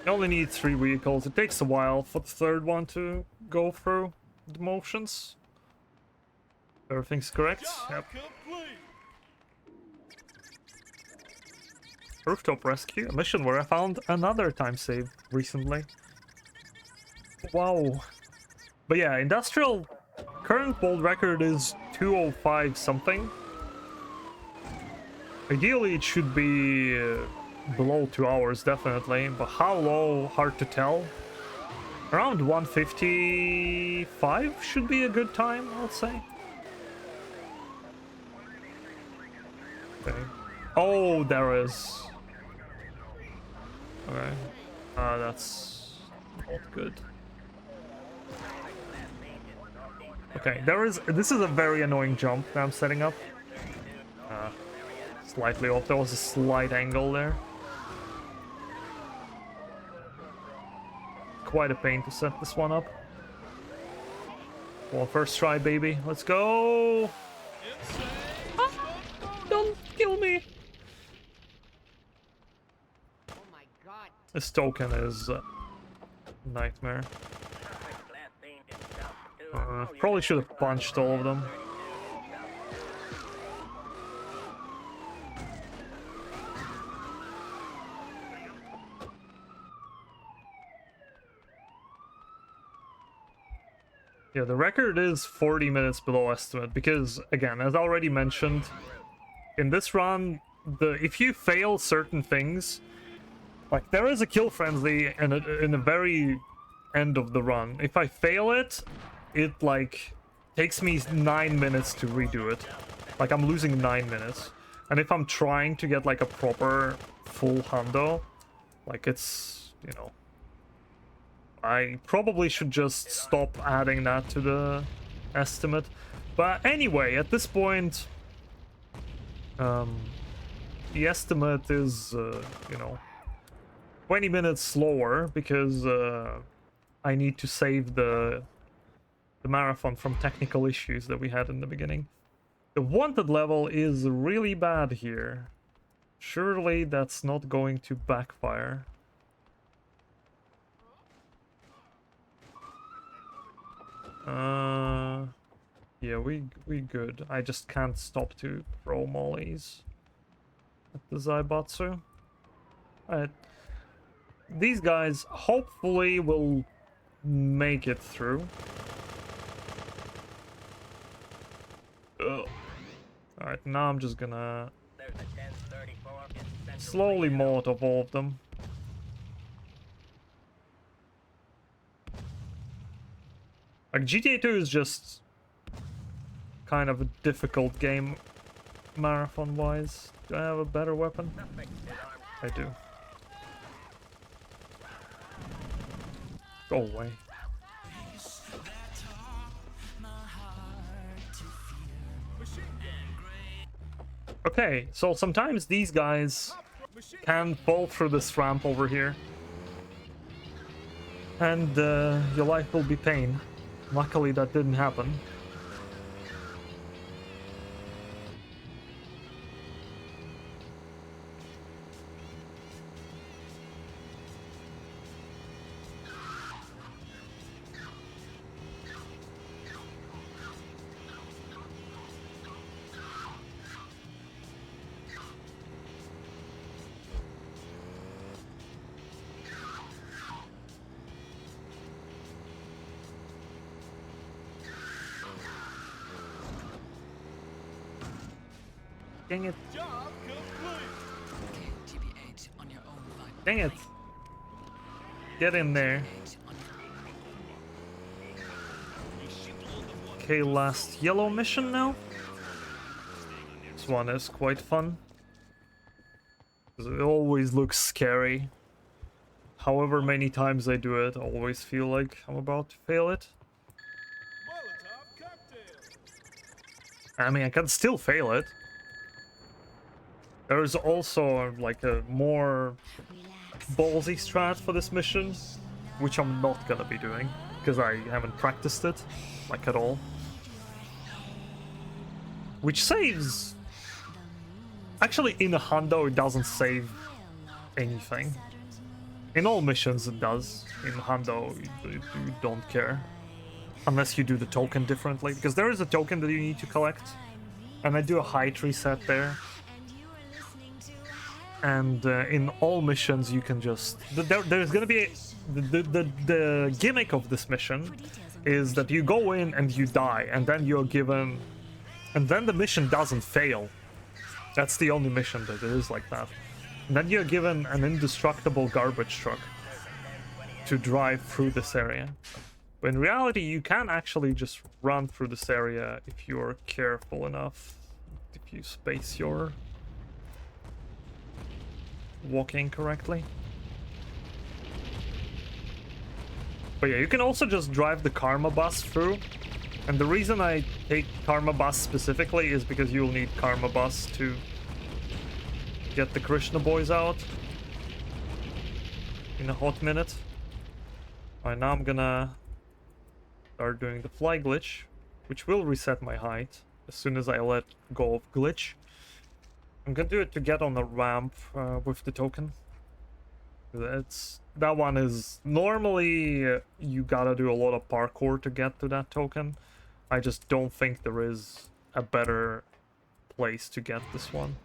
You only need 3 vehicles. It takes a while for the third one to go through the motions. Everything's correct? Job Yep. complete. Rooftop rescue, a mission where I found another time save recently. Wow. But yeah, industrial current world record is 205 something. Ideally it should be below 2 hours definitely, but how low, hard to tell. Around 155 should be a good time, I'd say. Okay. Oh, there is. Okay. That's not good. Okay, this is a very annoying jump that I'm setting up. Slightly off, there was a slight angle there. Quite a pain to set this one up. Well, first try, baby. Let's go! Ah, don't kill me! Oh my god. This token is a nightmare. Probably should have punched all of them. Yeah, the record is 40 minutes below estimate because, again, as already mentioned, in this run, if you fail certain things, like there is a kill frenzy in the very end of the run. If I fail it, it like takes me 9 minutes to redo it. Like I'm losing 9 minutes. And if I'm trying to get like a proper full hundo, like it's, you know, I probably should just stop adding that to the estimate. But anyway, at this point, the estimate is, you know, 20 minutes slower because I need to save the marathon from technical issues that we had in the beginning. The wanted level is really bad here. Surely that's not going to backfire. Yeah, we good. I just can't stop to throw mollies at the Zaibatsu. Alright. These guys hopefully will make it through. Alright, now I'm just gonna slowly Molotov all of them. Like, GTA 2 is just kind of a difficult game, marathon-wise. Do I have a better weapon? I do. Go away. Okay, so sometimes these guys can fall through this ramp over here. And your life will be pain. Luckily that didn't happen. Dang it. Job complete. Okay, TBH on your own vibe. Dang it. Get in there. Okay, last yellow mission now. This one is quite fun. It always looks scary. However many times I do it, I always feel like I'm about to fail it. Molotov cocktail. I mean, I can still fail it. There is also like a more ballsy strat for this mission, which I'm not gonna be doing because I haven't practiced it like at all. Which saves. Actually, in a hundo, it doesn't save anything. In all missions, it does. In hundo, you don't care. Unless you do the token differently, because there is a token that you need to collect. And I do a height reset there. And in all missions, you can just... There's gonna be... The gimmick of this mission is that you go in and you die, and then you're given... And then the mission doesn't fail. That's the only mission that is like that. And then you're given an indestructible garbage truck to drive through this area. But in reality, you can actually just run through this area if you're careful enough. If you space your walking correctly. But yeah, you can also just drive the Karma bus through. And the reason I take Karma bus specifically is because you'll need Karma bus to get the Krishna boys out in a hot minute. Alright, now I'm gonna start doing the fly glitch, which will reset my height as soon as I let go of glitch. I'm gonna do it to get on the ramp with the token. That one is normally you gotta do a lot of parkour to get to that token. I just don't think there is a better place to get this one.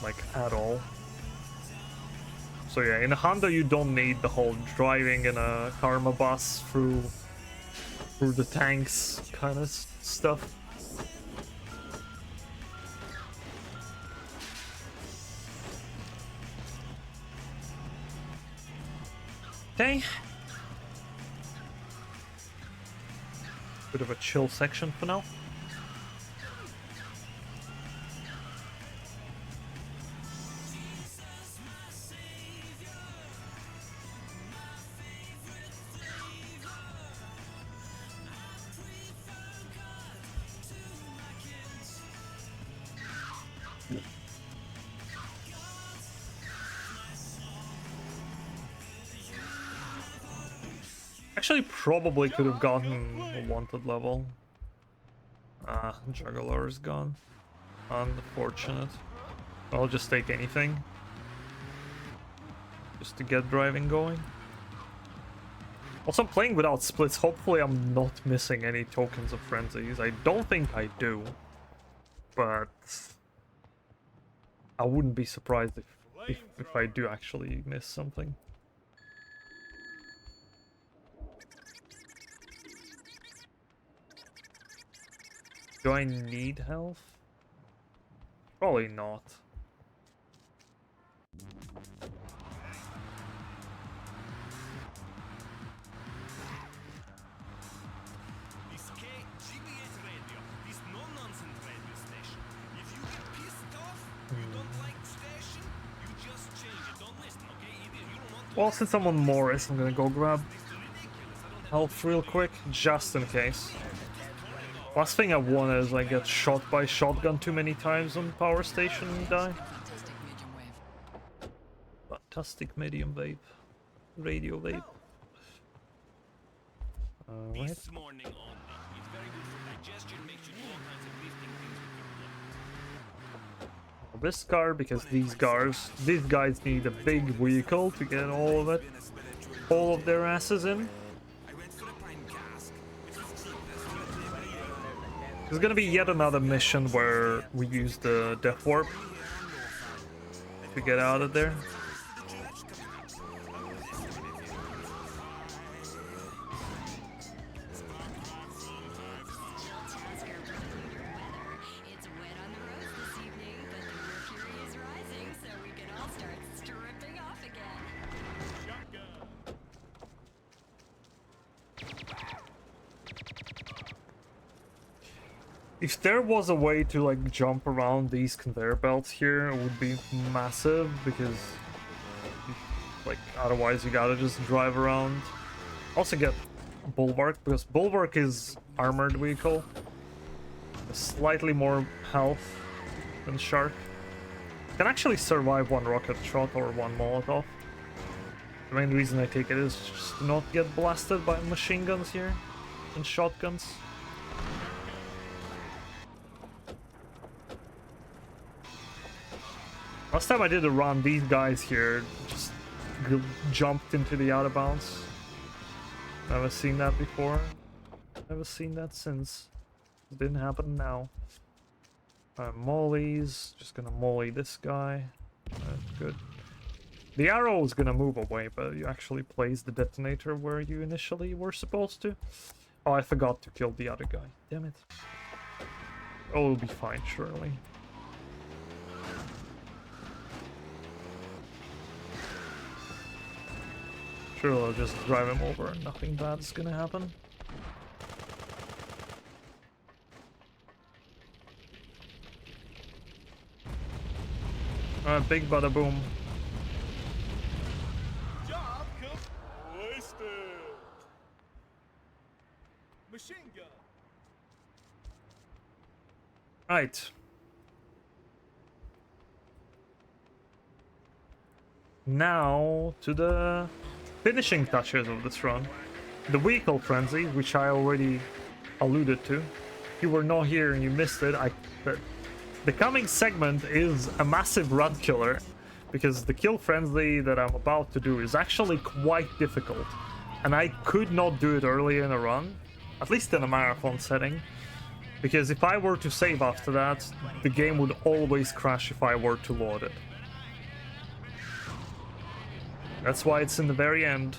Like, at all. So yeah, in a Honda you don't need the whole driving in a Karma bus through the tanks kind of stuff. Okay. Bit of a chill section for now. Actually, probably could have gotten a wanted level. Ah, Juggler is gone. Unfortunate. I'll just take anything. Just to get driving going. Also, I'm playing without splits. Hopefully I'm not missing any tokens of frenzies. I don't think I do. But I wouldn't be surprised if I do actually miss something. Do I need health? Probably not. This GTA's radio. This no-nonsense radio station. If you get pissed off, you don't like the station, you just change it. Don't listen, okay? Well, since I'm on Morris, I'm gonna go grab health real quick, just in case. Last thing I want is I get shot by shotgun too many times on power station and die. Fantastic medium vape. Radio vape. Alright. This morning only. It's very good for digestion, makes you do all kinds of lifting things with your blood. This car, because these guys need a big vehicle to get all of their asses in. There's gonna be yet another mission where we use the death warp to get out of there. It's wet on the roads this evening, but the mercury is rising, so we can all start stripping off again. If there was a way to like jump around these conveyor belts here, it would be massive, because like otherwise you gotta just drive around. Also get Bulwark, because Bulwark is armored vehicle. Slightly more health than Shark. Can actually survive one rocket shot or one Molotov. The main reason I take it is just to not get blasted by machine guns here and shotguns. Last time I did a run, these guys here just jumped into the out of bounds. Never seen that before. Never seen that since. It didn't happen now. Mollies. Just gonna molly this guy. Good. The arrow is gonna move away, but you actually place the detonator where you initially were supposed to. Oh, I forgot to kill the other guy. Damn it. Oh, it'll be fine, surely. Sure, I'll just drive him over and nothing bad's gonna happen. Big bada boom. Job wasted. Machine gun. Right. Now to the finishing touches of this run. The vehicle frenzy, which I already alluded to. If you were not here and you missed it, the coming segment is a massive run killer, because the kill frenzy that I'm about to do is actually quite difficult, and I could not do it early in a run, at least in a marathon setting, because if I were to save after that, the game would always crash if I were to load it. That's why it's in the very end.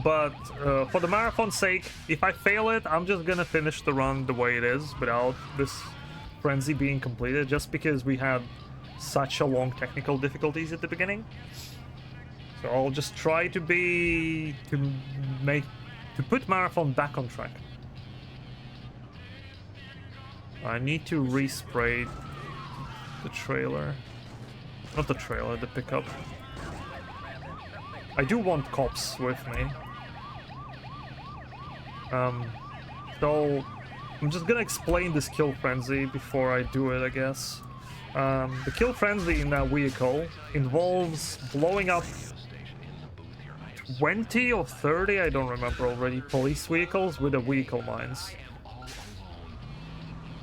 But for the marathon's sake, if I fail it, I'm just gonna finish the run the way it is without this frenzy being completed, just because we had such a long technical difficulties at the beginning. So I'll just try to put marathon back on track. I need to respray the trailer. Not the trailer, the pickup. I do want cops with me. So I'm just gonna explain this kill frenzy before I do it, I guess. The kill frenzy in that vehicle involves blowing up 20 or 30, I don't remember already, police vehicles with the vehicle mines.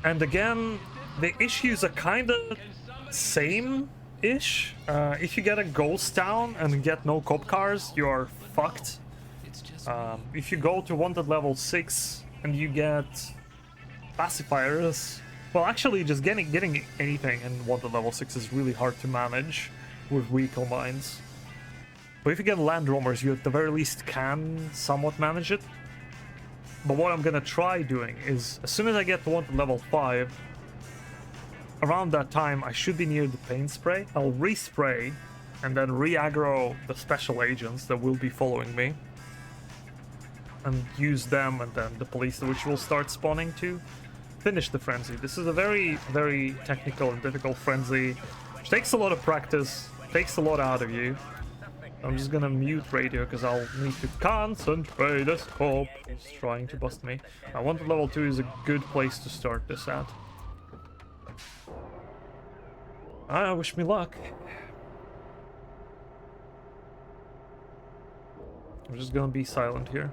And again, the issues are kinda same-ish. If you get a ghost town and get no cop cars, you are fucked. If you go to wanted level 6 and you get pacifiers, well, actually just getting anything in wanted level 6 is really hard to manage with vehicle mines. But if you get Land Roamers, you at the very least can somewhat manage it. But what I'm gonna try doing is, as soon as I get to wanted level 5, around that time I should be near the paint spray. I'll respray and then re-aggro the special agents that will be following me, and use them, and then the police which will start spawning too. finish the frenzy. This is a very, very technical and difficult frenzy, which takes a lot of practice, takes a lot out of you. I'm just gonna mute radio because I'll need to concentrate. This cop is trying to bust me. I want level 2 is a good place to start this at. Wish me luck. I'm just gonna be silent here.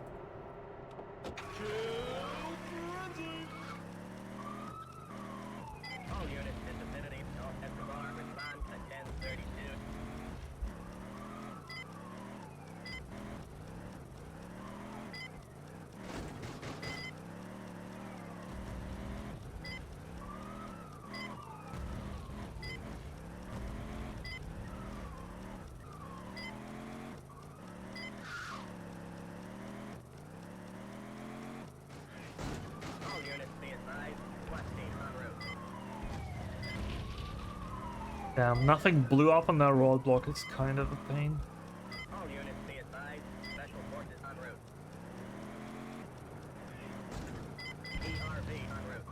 Damn, nothing blew up on that roadblock. It's kind of a pain. All units be advised, special forces en route. ERV en route.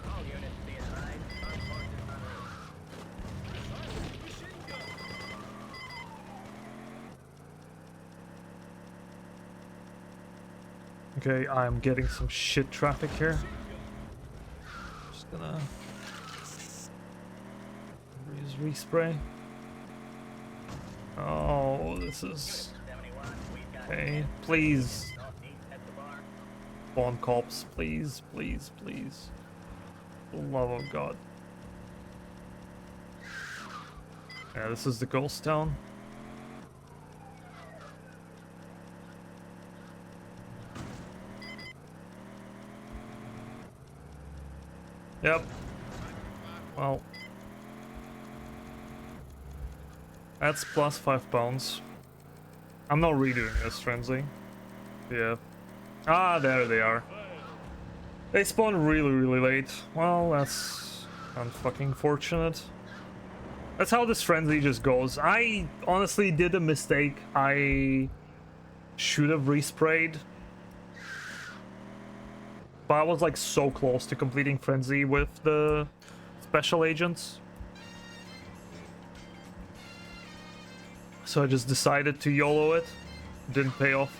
All units be advised, armed forces en route. Okay, I'm getting some shit traffic here. Just gonna use respray. Oh, this is okay. Please, spawn cops, please, please, please. For the love of God. Yeah, this is the ghost town. Yep. Well. That's plus 5 pounds. I'm not redoing this frenzy. Yeah. Ah, there they are. They spawn really, really late. Well, that's unfucking fortunate. That's how this frenzy just goes. I honestly did a mistake. I should have resprayed. But I was like so close to completing frenzy with the special agents. So I just decided to YOLO it. Didn't pay off.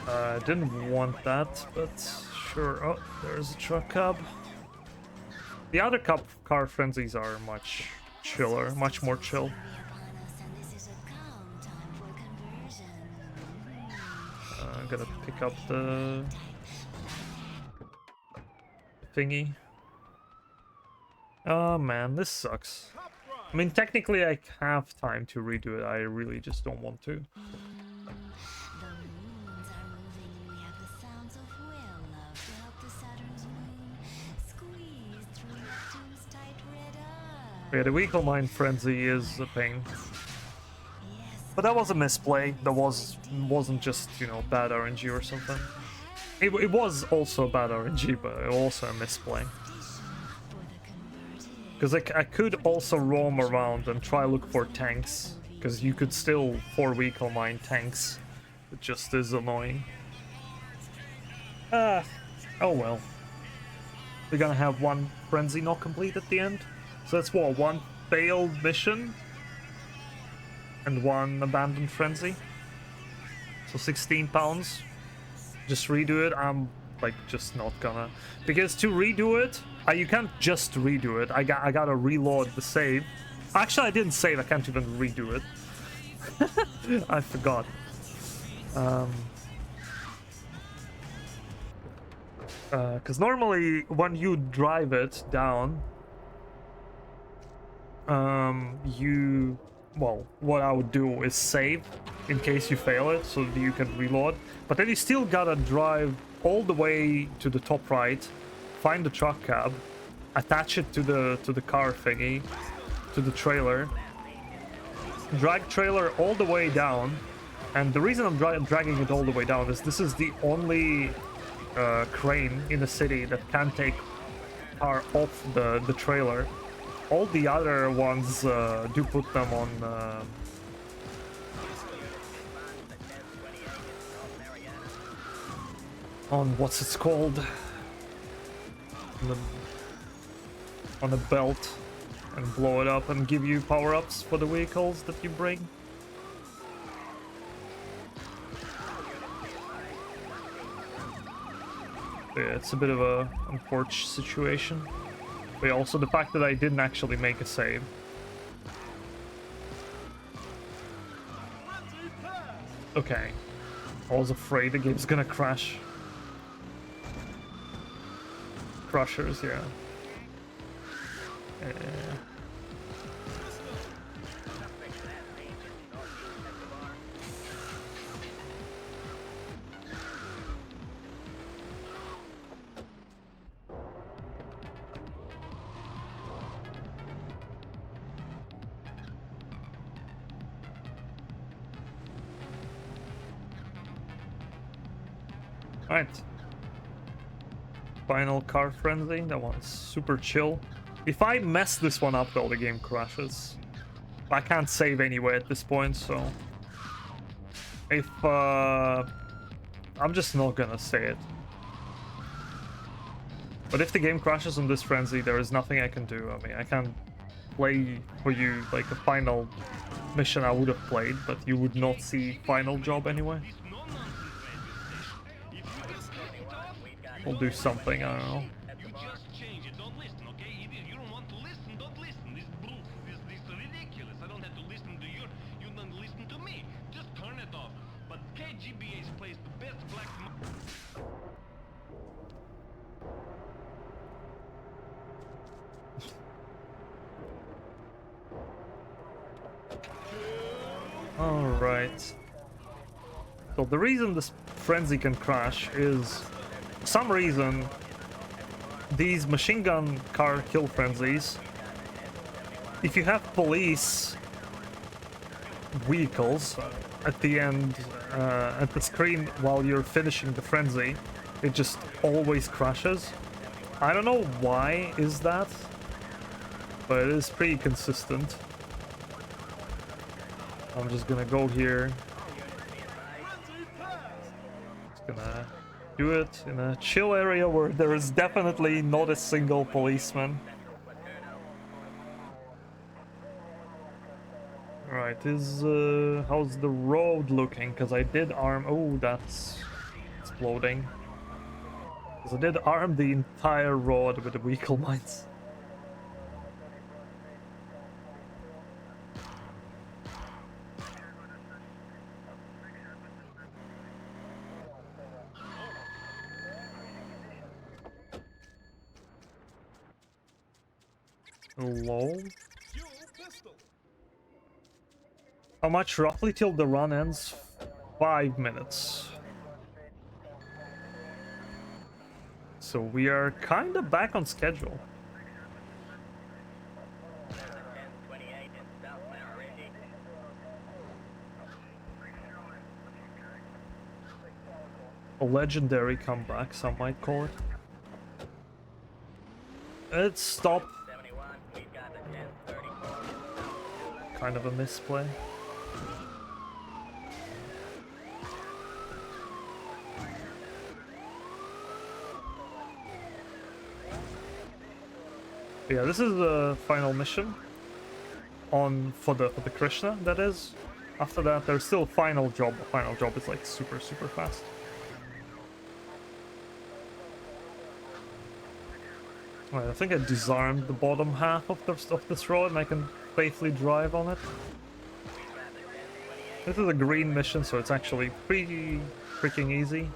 I didn't want that, but sure. Oh, there's a truck cab. The other car frenzies are much chiller, much more chill. I'm gonna pick up the thingy. Oh man, this sucks. I mean, technically I have time to redo it. I really just don't want to. Yeah, the vehicle mine frenzy is a pain. But that was a misplay. That wasn't just, you know, bad RNG or something. It was also bad RNG, but also a misplay. Because I could also roam around and try look for tanks. Because you could still 4-vehicle mine tanks. It just is annoying. Oh well. We're gonna have one frenzy not complete at the end. So that's what, one failed mission and one abandoned frenzy. So 16 pounds. Just redo it. I'm like just not gonna, because to redo it, you can't just redo it. I gotta reload the save. Actually, I didn't save. I can't even redo it. I forgot. Because normally when you drive it down, well, what I would do is save in case you fail it, so that you can reload. But then you still gotta drive all the way to the top right, find the truck cab, attach it to the car thingy, to the trailer, drag trailer all the way down, and the reason I'm dragging it all the way down is this is the only crane in the city that can take car off the trailer. All the other ones do put them on what's it's called, on a belt, and blow it up and give you power-ups for the vehicles that you bring. Yeah, it's a bit of a unfortunate situation. But also the fact that I didn't actually make a save. Okay. I was afraid the game's gonna crash. Crushers, yeah. Alright. Final car frenzy. That one's super chill. If I mess this one up though, the game crashes. I can't save anyway at this point, so... If, I'm just not gonna say it. But if the game crashes on this frenzy, there is nothing I can do. I mean, I can't play for you like a final mission I would have played, but you would not see final job anyway. We'll do something, I don't know. You just change it. Don't listen, okay? If you don't want to listen, don't listen. This blue, this ridiculous. I don't have to listen to you. You don't listen to me. Just turn it off. But KGBA's plays the best black. Alright. So the reason this frenzy can crash is, for some reason, these machine gun car kill frenzies, if you have police vehicles at the end, at the screen while you're finishing the frenzy, it just always crashes. I don't know why is that, but it is pretty consistent. I'm just gonna go here. Just gonna do it in a chill area where there is definitely not a single policeman. Right, how's the road looking? Because I did arm... Oh, that's exploding. Because I did arm the entire road with the vehicle mines. Lol. How much roughly till the run ends? 5 minutes. So we are kind of back on schedule. A legendary comeback, some might call it. It stopped. Kind of a misplay. Yeah, this is the final mission on for the Krishna, that is. After that there's still final job. The final job is like super fast. Alright, I think I disarmed the bottom half of this road and I can safely drive on it. This is a green mission, so it's actually pretty freaking easy.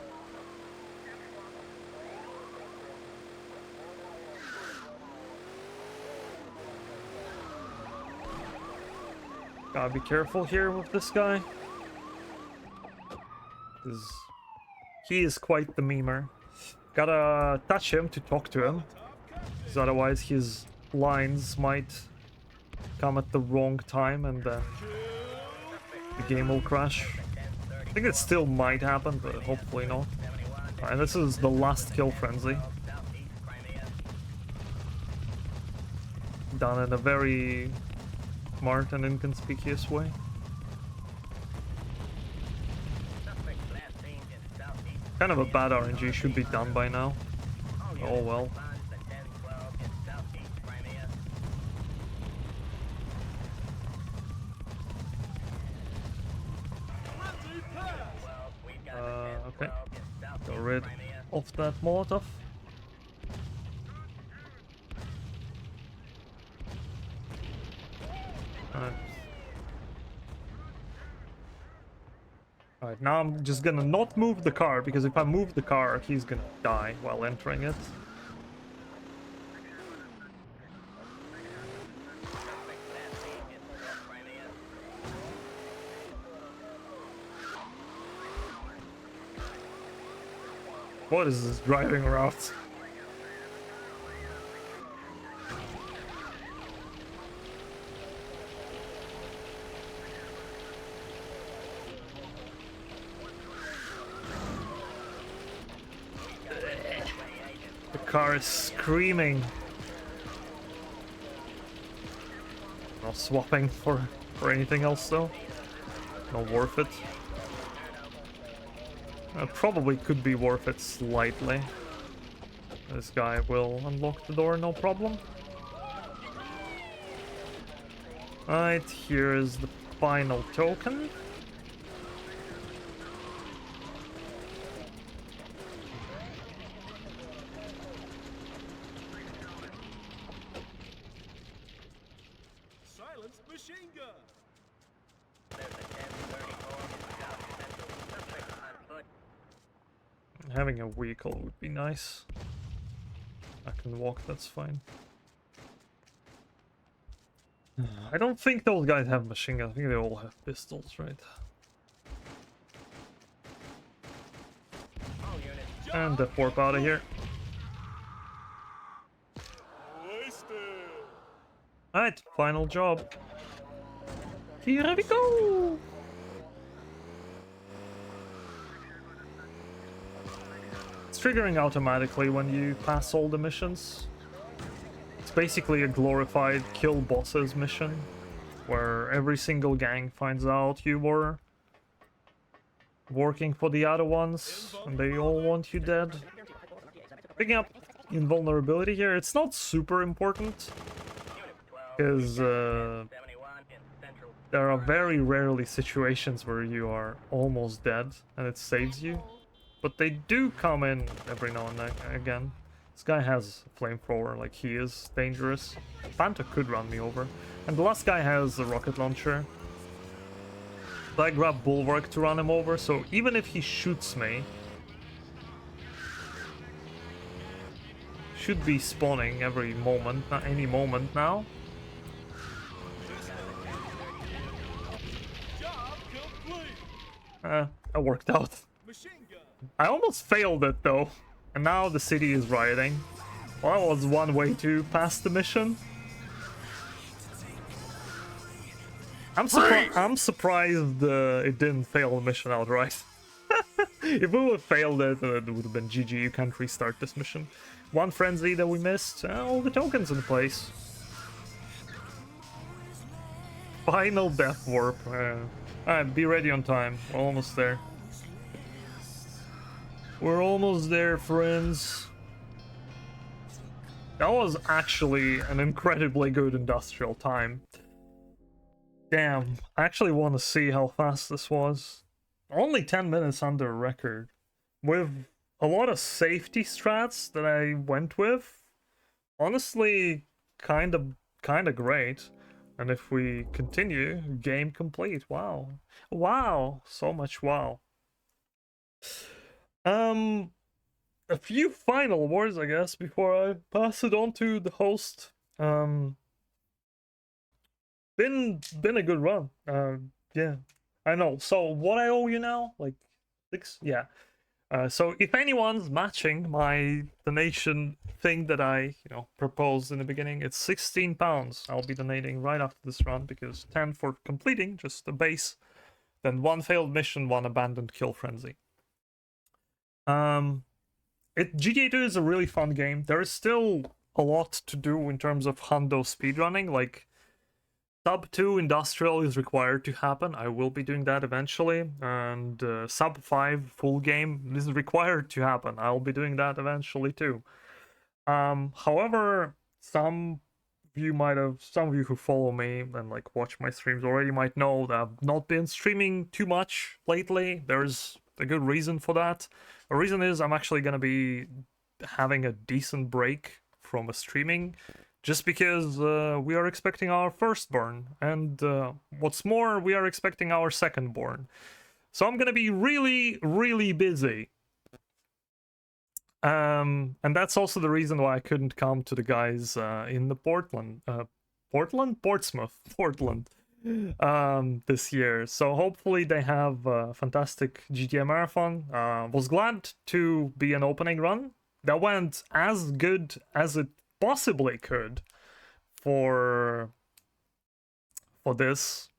Gotta be careful here with this guy. He is quite the memer. Gotta touch him to talk to him. Because otherwise his lines might come at the wrong time and then the game will crash. I think it still might happen, but hopefully not. Alright, this is the last kill frenzy. Done in a very smart and inconspicuous way. Kind of a bad RNG, should be done by now. Oh well. Okay. Got rid of that Molotov. Alright, now I'm just gonna not move the car, because if I move the car, he's gonna die while entering it. What is this driving route? The car is screaming. Not swapping for anything else though. Not worth it. Probably could be worth it slightly. This guy will unlock the door, no problem. Alright, here is the final token. Silence machine gun! Having a vehicle would be nice. I can walk, that's fine. I don't think those guys have machine guns. I think they all have pistols, right? And the warp out of here. Alright, final job. Here we go! It's triggering automatically when you pass all the missions. It's basically a glorified kill bosses mission, where every single gang finds out you were working for the other ones, and they all want you dead. Picking up invulnerability here, it's not super important, because there are very rarely situations where you are almost dead and it saves you. But they do come in every now and again. This guy has a flamethrower, like he is dangerous. Fanta could run me over. And the last guy has a rocket launcher. But I grab Bulwark to run him over, so even if he shoots me, should be spawning every moment, not any moment now. That worked out. I almost failed it though, and now the city is rioting. Well, that was one way to pass the mission. I'm surprised it didn't fail the mission outright. If we would have failed it, it would have been GG, you can't restart this mission. One frenzy that we missed, all the tokens in place. Final death warp. Alright, be ready on time, we're almost there. We're almost there, friends. That was actually an incredibly good industrial time. Damn, I actually want to see how fast this was. Only 10 minutes under record. With a lot of safety strats that I went with. Honestly, kind of great. And if we continue, game complete. Wow. Wow. So much wow. A few final words, I guess, before I pass it on to the host. Been a good run. Yeah, I know. So what I owe you now, like 6? Yeah. So if anyone's matching my donation thing that I, proposed in the beginning, it's £16. I'll be donating right after this run because 10 for completing, just the base, then 1 failed mission, 1 abandoned kill frenzy. GTA 2 is a really fun game. There is still a lot to do in terms of hundo speedrunning, like Sub 2 Industrial is required to happen. I will be doing that eventually. And Sub 5 full game is required to happen. I'll be doing that eventually too. However, some of you who follow me and like watch my streams already might know that I've not been streaming too much lately. There's a good reason for that. The reason is I'm actually gonna be having a decent break from streaming, just because we are expecting our firstborn, and what's more, we are expecting our secondborn. So I'm gonna be really, really busy. And that's also the reason why I couldn't come to the guys in the Portland, this year. So hopefully they have a fantastic GTA Marathon. Was glad to be an opening run. That went as good as it possibly could for this,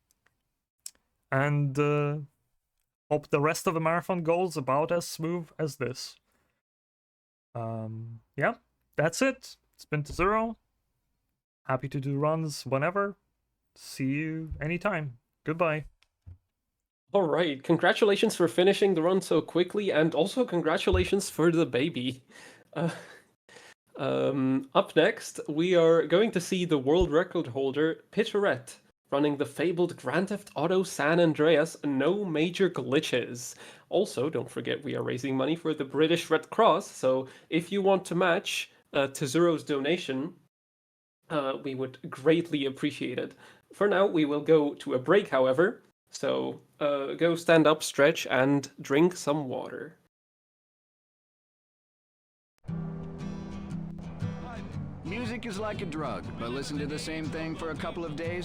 and hope the rest of the marathon goes about as smooth as this. Yeah, that's it. It's been Zero. Happy to do runs whenever. See you anytime. Goodbye. All right, congratulations for finishing the run so quickly, and also congratulations for the baby. Up next, we are going to see the world record holder, Pitcherette, running the fabled Grand Theft Auto San Andreas, no major glitches. Also, don't forget we are raising money for the British Red Cross, so if you want to match Tezuro's donation, we would greatly appreciate it. For now, we will go to a break, however, so go stand up, stretch, and drink some water. Music is like a drug, but listen to the same thing for a couple of days